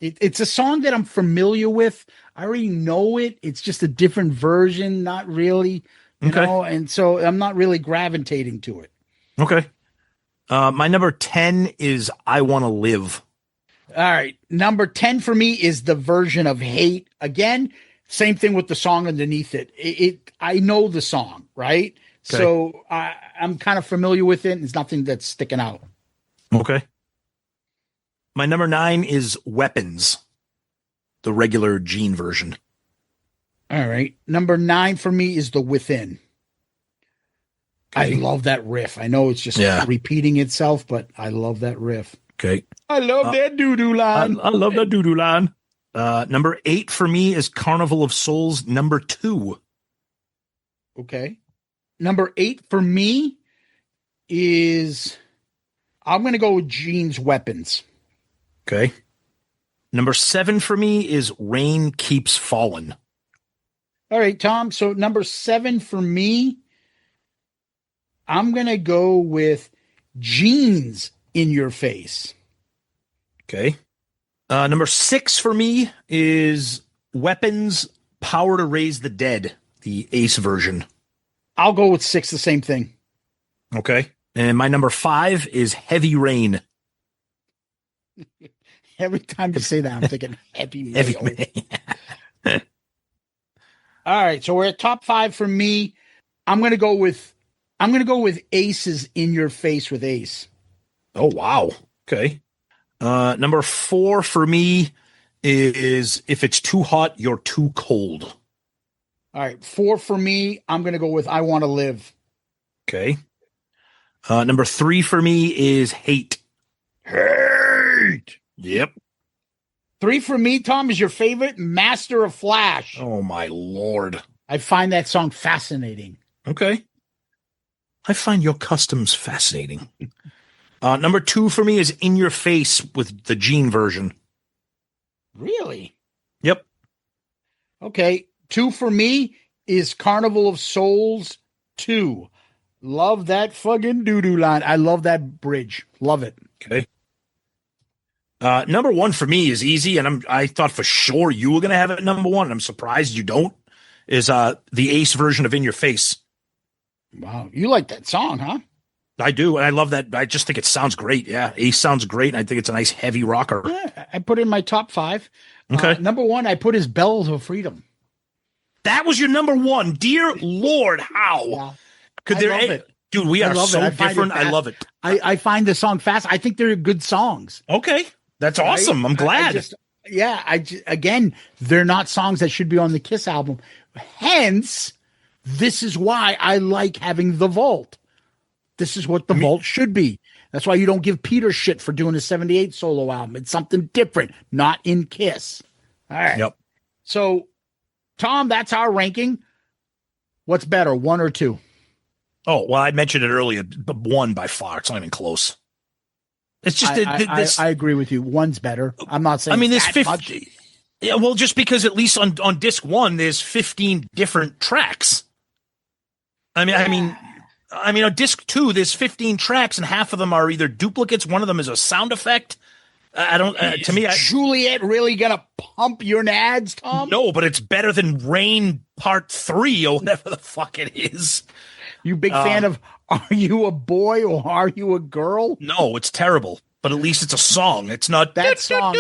It's a song that I'm familiar with. I already know it. It's just a different version, not really. You know, and so I'm not really gravitating to it. Okay. My number 10 is I Want to Live. All right. Number 10 for me is the version of Hate. Again, same thing with the song underneath it. I know the song, right? Okay. So I'm kind of familiar with it. There's nothing that's sticking out. Okay. My number 9 is Weapons, the regular Gene version. All right. Number 9 for me is The Within. Okay. I love that riff. I know it's just repeating itself, but I love that riff. Okay. I love that doo-doo line. I love that doo-doo line. Number 8 for me is Carnival of Souls, number 2. Okay. Number 8 for me is, I'm going to go with Gene's Weapons. Okay. Number 7 for me is Rain Keeps Falling. All right, Tom. So number 7 for me, I'm going to go with Gene's In Your Face. Okay. Number 6 for me is Weapons, Power to Raise the Dead, the Ace version. I'll go with 6, the same thing. Okay. And my number 5 is Heavy Rain. Every time you say that, I'm thinking Heavy Heavy Rain. All right, so we're at top 5 for me. I'm going to go with Ace's In Your Face with Ace. Oh, wow. Okay. Number 4 for me is If It's Too Hot, You're Too Cold. All right, 4 for me, I'm going to go with I Want to Live. Okay. Number 3 for me is Hate. Hate. Yep. 3 for me, Tom, is your favorite, Master of Flash. Oh, my Lord. I find that song fascinating. Okay. I find your customs fascinating. Number 2 for me is In Your Face with the Gene version. Really? Yep. Okay. 2 for me is Carnival of Souls 2. Love that fucking doo-doo line. I love that bridge. Love it. Okay. Number 1 for me is easy, and I thought for sure you were going to have it number 1, and I'm surprised you don't, is the Ace version of In Your Face. Wow. You like that song, huh? I do, and I love that. I just think it sounds great. Yeah, Ace sounds great, and I think it's a nice heavy rocker. Yeah, I put it in my top 5. Okay. Number 1, I put his Bells of Freedom. That was your number 1. Dear Lord, how? Yeah. Could I there, love it. Dude, we I are love so it. I find different. it I love it. I find the song fast. I think they're good songs. Okay. That's awesome. Right? I'm glad. Again, they're not songs that should be on the Kiss album. Hence, this is why I like having the Vault. This is what the Vault should be. That's why you don't give Peter shit for doing a 78 solo album. It's something different, not in Kiss. All right. Yep. So, Tom, that's our ranking. What's better, 1 or 2? Oh, well, I mentioned it earlier, but 1 by far. It's not even close. It's just I agree with you. 1's better. I'm not saying. I mean, there's that 50. much. Yeah, well, just because at least on disc 1, there's 15 different tracks. I mean, on disc 2, there's 15 tracks, and half of them are either duplicates. One of them is a sound effect. I don't. To me, Juliet really gonna pump your nads, Tom? No, but it's better than Rain Part 3 or whatever the fuck it is. You big fan of Are You a Boy or Are You a Girl? No, it's terrible. But at least it's a song. It's not that song.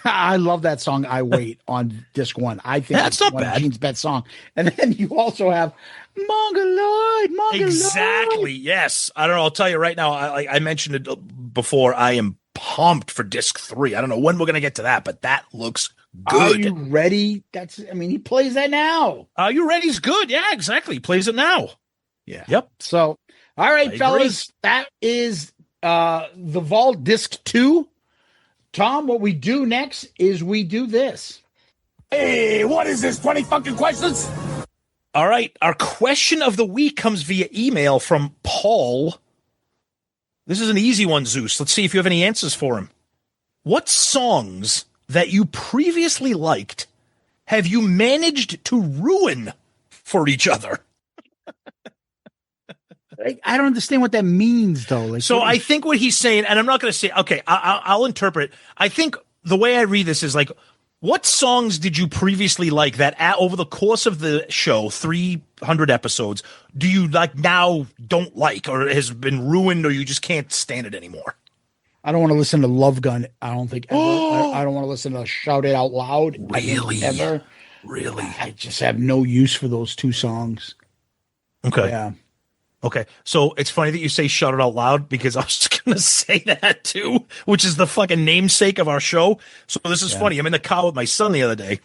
I love that song. I Wait on disc 1. I think that's not one bad. of Gene's best song. And then you also have Mongoloid. Exactly. Yes. I don't know. I'll tell you right now. I mentioned it before. I am pumped for disc 3. I don't know when we're gonna get to that, but that looks good. Are You Ready? He plays that now. Are You Ready's good. Yeah, exactly. He plays it now. Yeah. Yep. So, all right, I fellas, agree. that is the Vault disc 2. Tom, what we do next is we do this. Hey, what is this? 20 fucking questions? All right. Our question of the week comes via email from Paul. This is an easy one, Zeus. Let's see if you have any answers for him. What songs that you previously liked have you managed to ruin for each other? I don't understand what that means, though. So I think what he's saying, and I'm not going to say, okay, I'll interpret. I think the way I read this is like, What songs did you previously like that over the course of the show, 300 episodes, do you like now don't like or has been ruined or you just can't stand it anymore? I don't want to listen to Love Gun. I don't think ever. I don't want to listen to Shout It Out Loud. Really? Ever. Really? I just have no use for those two songs. Okay. Yeah. Okay. So it's funny that you say Shout It Out Loud because I was going to say that too, which is the fucking namesake of our show. So this is funny. I'm in the car with my son the other day.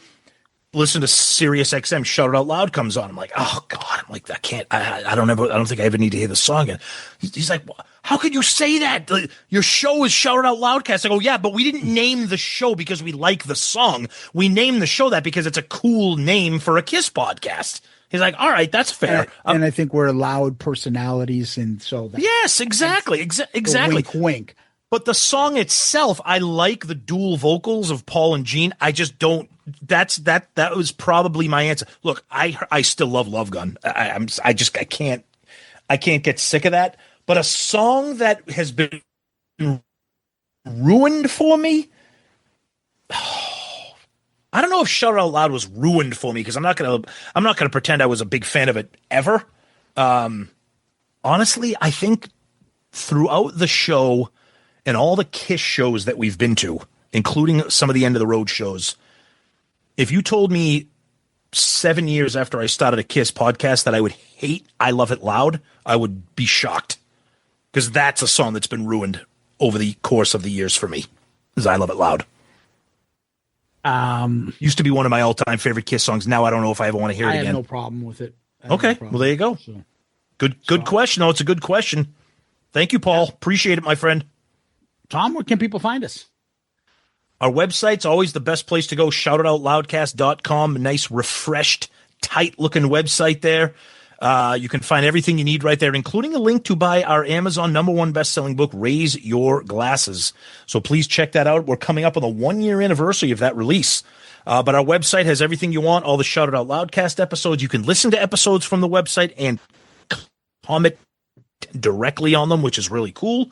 Listen to Sirius XM, Shout It Out Loud comes on. I'm like, oh God. I'm like, I don't think I ever need to hear the song again. He's like, how could you say that? Your show is Shout It Out Loudcast. I go, yeah, but we didn't name the show because we like the song. We named the show that because it's a cool name for a Kiss podcast. He's like, all right, that's fair. And I think we're loud personalities. And so yes, exactly. Exactly. Wink, wink. But the song itself, I like the dual vocals of Paul and Gene. I just don't. That was probably my answer. Look, I still love Love Gun. I can't get sick of that. But a song that has been ruined for me. I don't know if Shout It Out Loud was ruined for me because I'm not gonna pretend I was a big fan of it ever. Honestly, I think throughout the show and all the Kiss shows that we've been to, including some of the End of the Road shows, if you told me 7 years after I started a Kiss podcast that I would hate I Love It Loud, I would be shocked because that's a song that's been ruined over the course of the years for me. Is I Love It Loud. Used to be one of my all-time favorite Kiss songs. Now I don't know if I ever want to hear it again. I have no problem with it. Okay, well there you go. So, good question. No, it's a good question. Thank you, Paul. Appreciate it, my friend. Tom, where can people find us? Our website's always the best place to go. Shoutitoutloudcast.com. Nice, refreshed, tight-looking website there. You can find everything you need right there, including a link to buy our Amazon #1 best-selling book, Raise Your Glasses. So please check that out. We're coming up on the 1-year anniversary of that release. But our website has everything you want, all the Shout It Out Loudcast episodes. You can listen to episodes from the website and comment directly on them, which is really cool.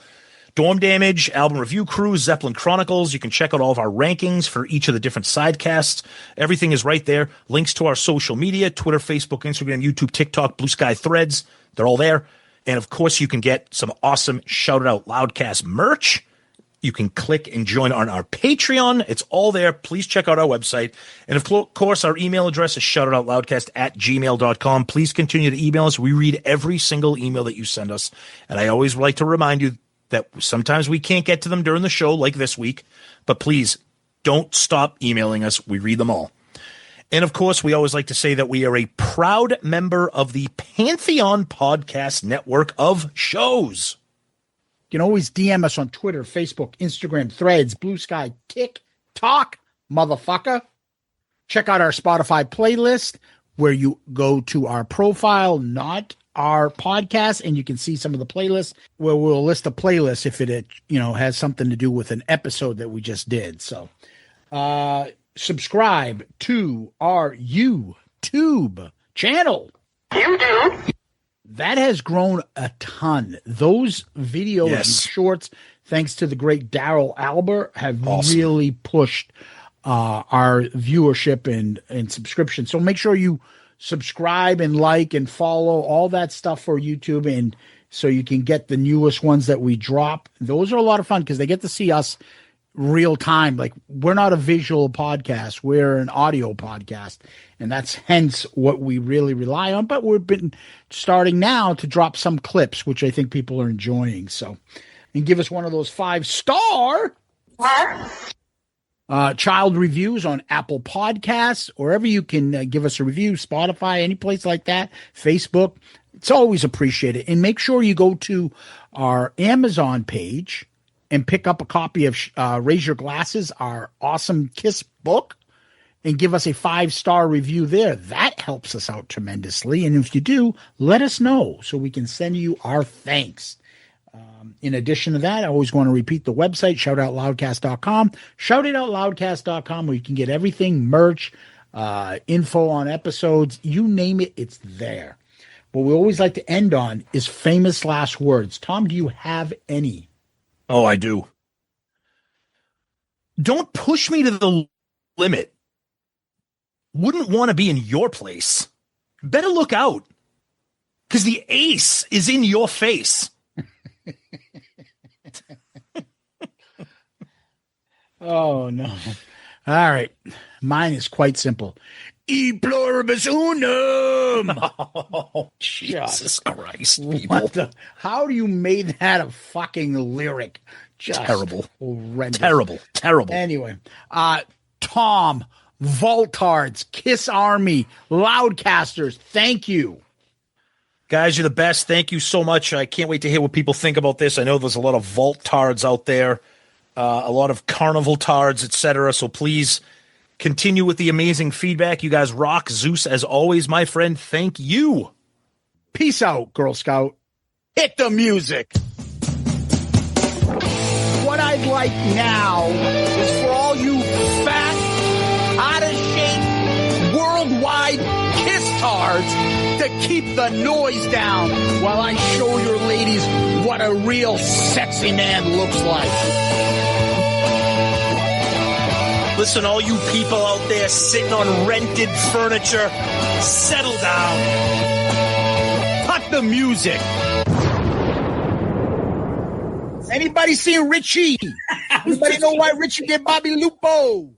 Dorm Damage, Album Review Crew, Zeppelin Chronicles. You can check out all of our rankings for each of the different sidecasts. Everything is right there. Links to our social media, Twitter, Facebook, Instagram, YouTube, TikTok, Blue Sky Threads. They're all there. And, of course, you can get some awesome Shout It Out Loudcast merch. You can click and join on our Patreon. It's all there. Please check out our website. And, of course, our email address is shoutitoutloudcast@gmail.com. Please continue to email us. We read every single email that you send us. And I always like to remind you that sometimes we can't get to them during the show like this week, but please don't stop emailing us. We read them all. And of course, we always like to say that we are a proud member of the Pantheon Podcast Network of shows. You can always DM us on Twitter, Facebook, Instagram, Threads, Blue Sky, TikTok, motherfucker. Check out our Spotify playlist where you go to our profile, not our podcast, and you can see some of the playlists where we'll list a playlist if it has something to do with an episode that we just did. So subscribe to our YouTube channel. That has grown a ton. Those videos and shorts, thanks to the great Daryl Albert, have really pushed our viewership and subscription. So make sure you subscribe and like and follow all that stuff for YouTube, and so you can get the newest ones that we drop. Those are a lot of fun because they get to see us real time. Like, we're not a visual podcast, we're an audio podcast, and that's hence what we really rely on. But we've been starting now to drop some clips, which I think people are enjoying. So, and give us one of those 5-star child reviews on Apple Podcasts, wherever you can give us a review, Spotify, any place like that, Facebook. It's always appreciated. And make sure you go to our Amazon page and pick up a copy of Raise Your Glasses, our awesome Kiss book, and give us a 5-star review there. That helps us out tremendously. And if you do, let us know so we can send you our thanks. In addition to that, I always want to repeat the website, shoutitoutloudcast.com, shoutitoutloudcast.com, where you can get everything, merch, info on episodes, you name it, it's there. What we always like to end on is famous last words. Tom, do you have any? Oh, I do. Don't push me to the limit wouldn't want to be in your place. Better look out, because the ace is in your face. Oh, no. All right. Mine is quite simple. E pluribus unum. Oh, Jesus Christ, people. How do you made that a fucking lyric? Just terrible. Horrendous. Terrible. Anyway, Tom, Vaultards, Kiss Army, Loudcasters, thank you. Guys, you're the best. Thank you so much. I can't wait to hear what people think about this. I know there's a lot of Vault-tards out there, a lot of Carnival-tards, etc. So please continue with the amazing feedback. You guys rock. Zeus, as always, my friend, thank you. Peace out, Girl Scout. Hit the music. What I'd like now is for all you fat, out-of-shape, worldwide kiss-tards to keep the noise down while I show your ladies what a real sexy man looks like. Listen, all you people out there sitting on rented furniture, settle down. Cut the music. Anybody seen Richie? Anybody know why Richie did Bobby Lupo?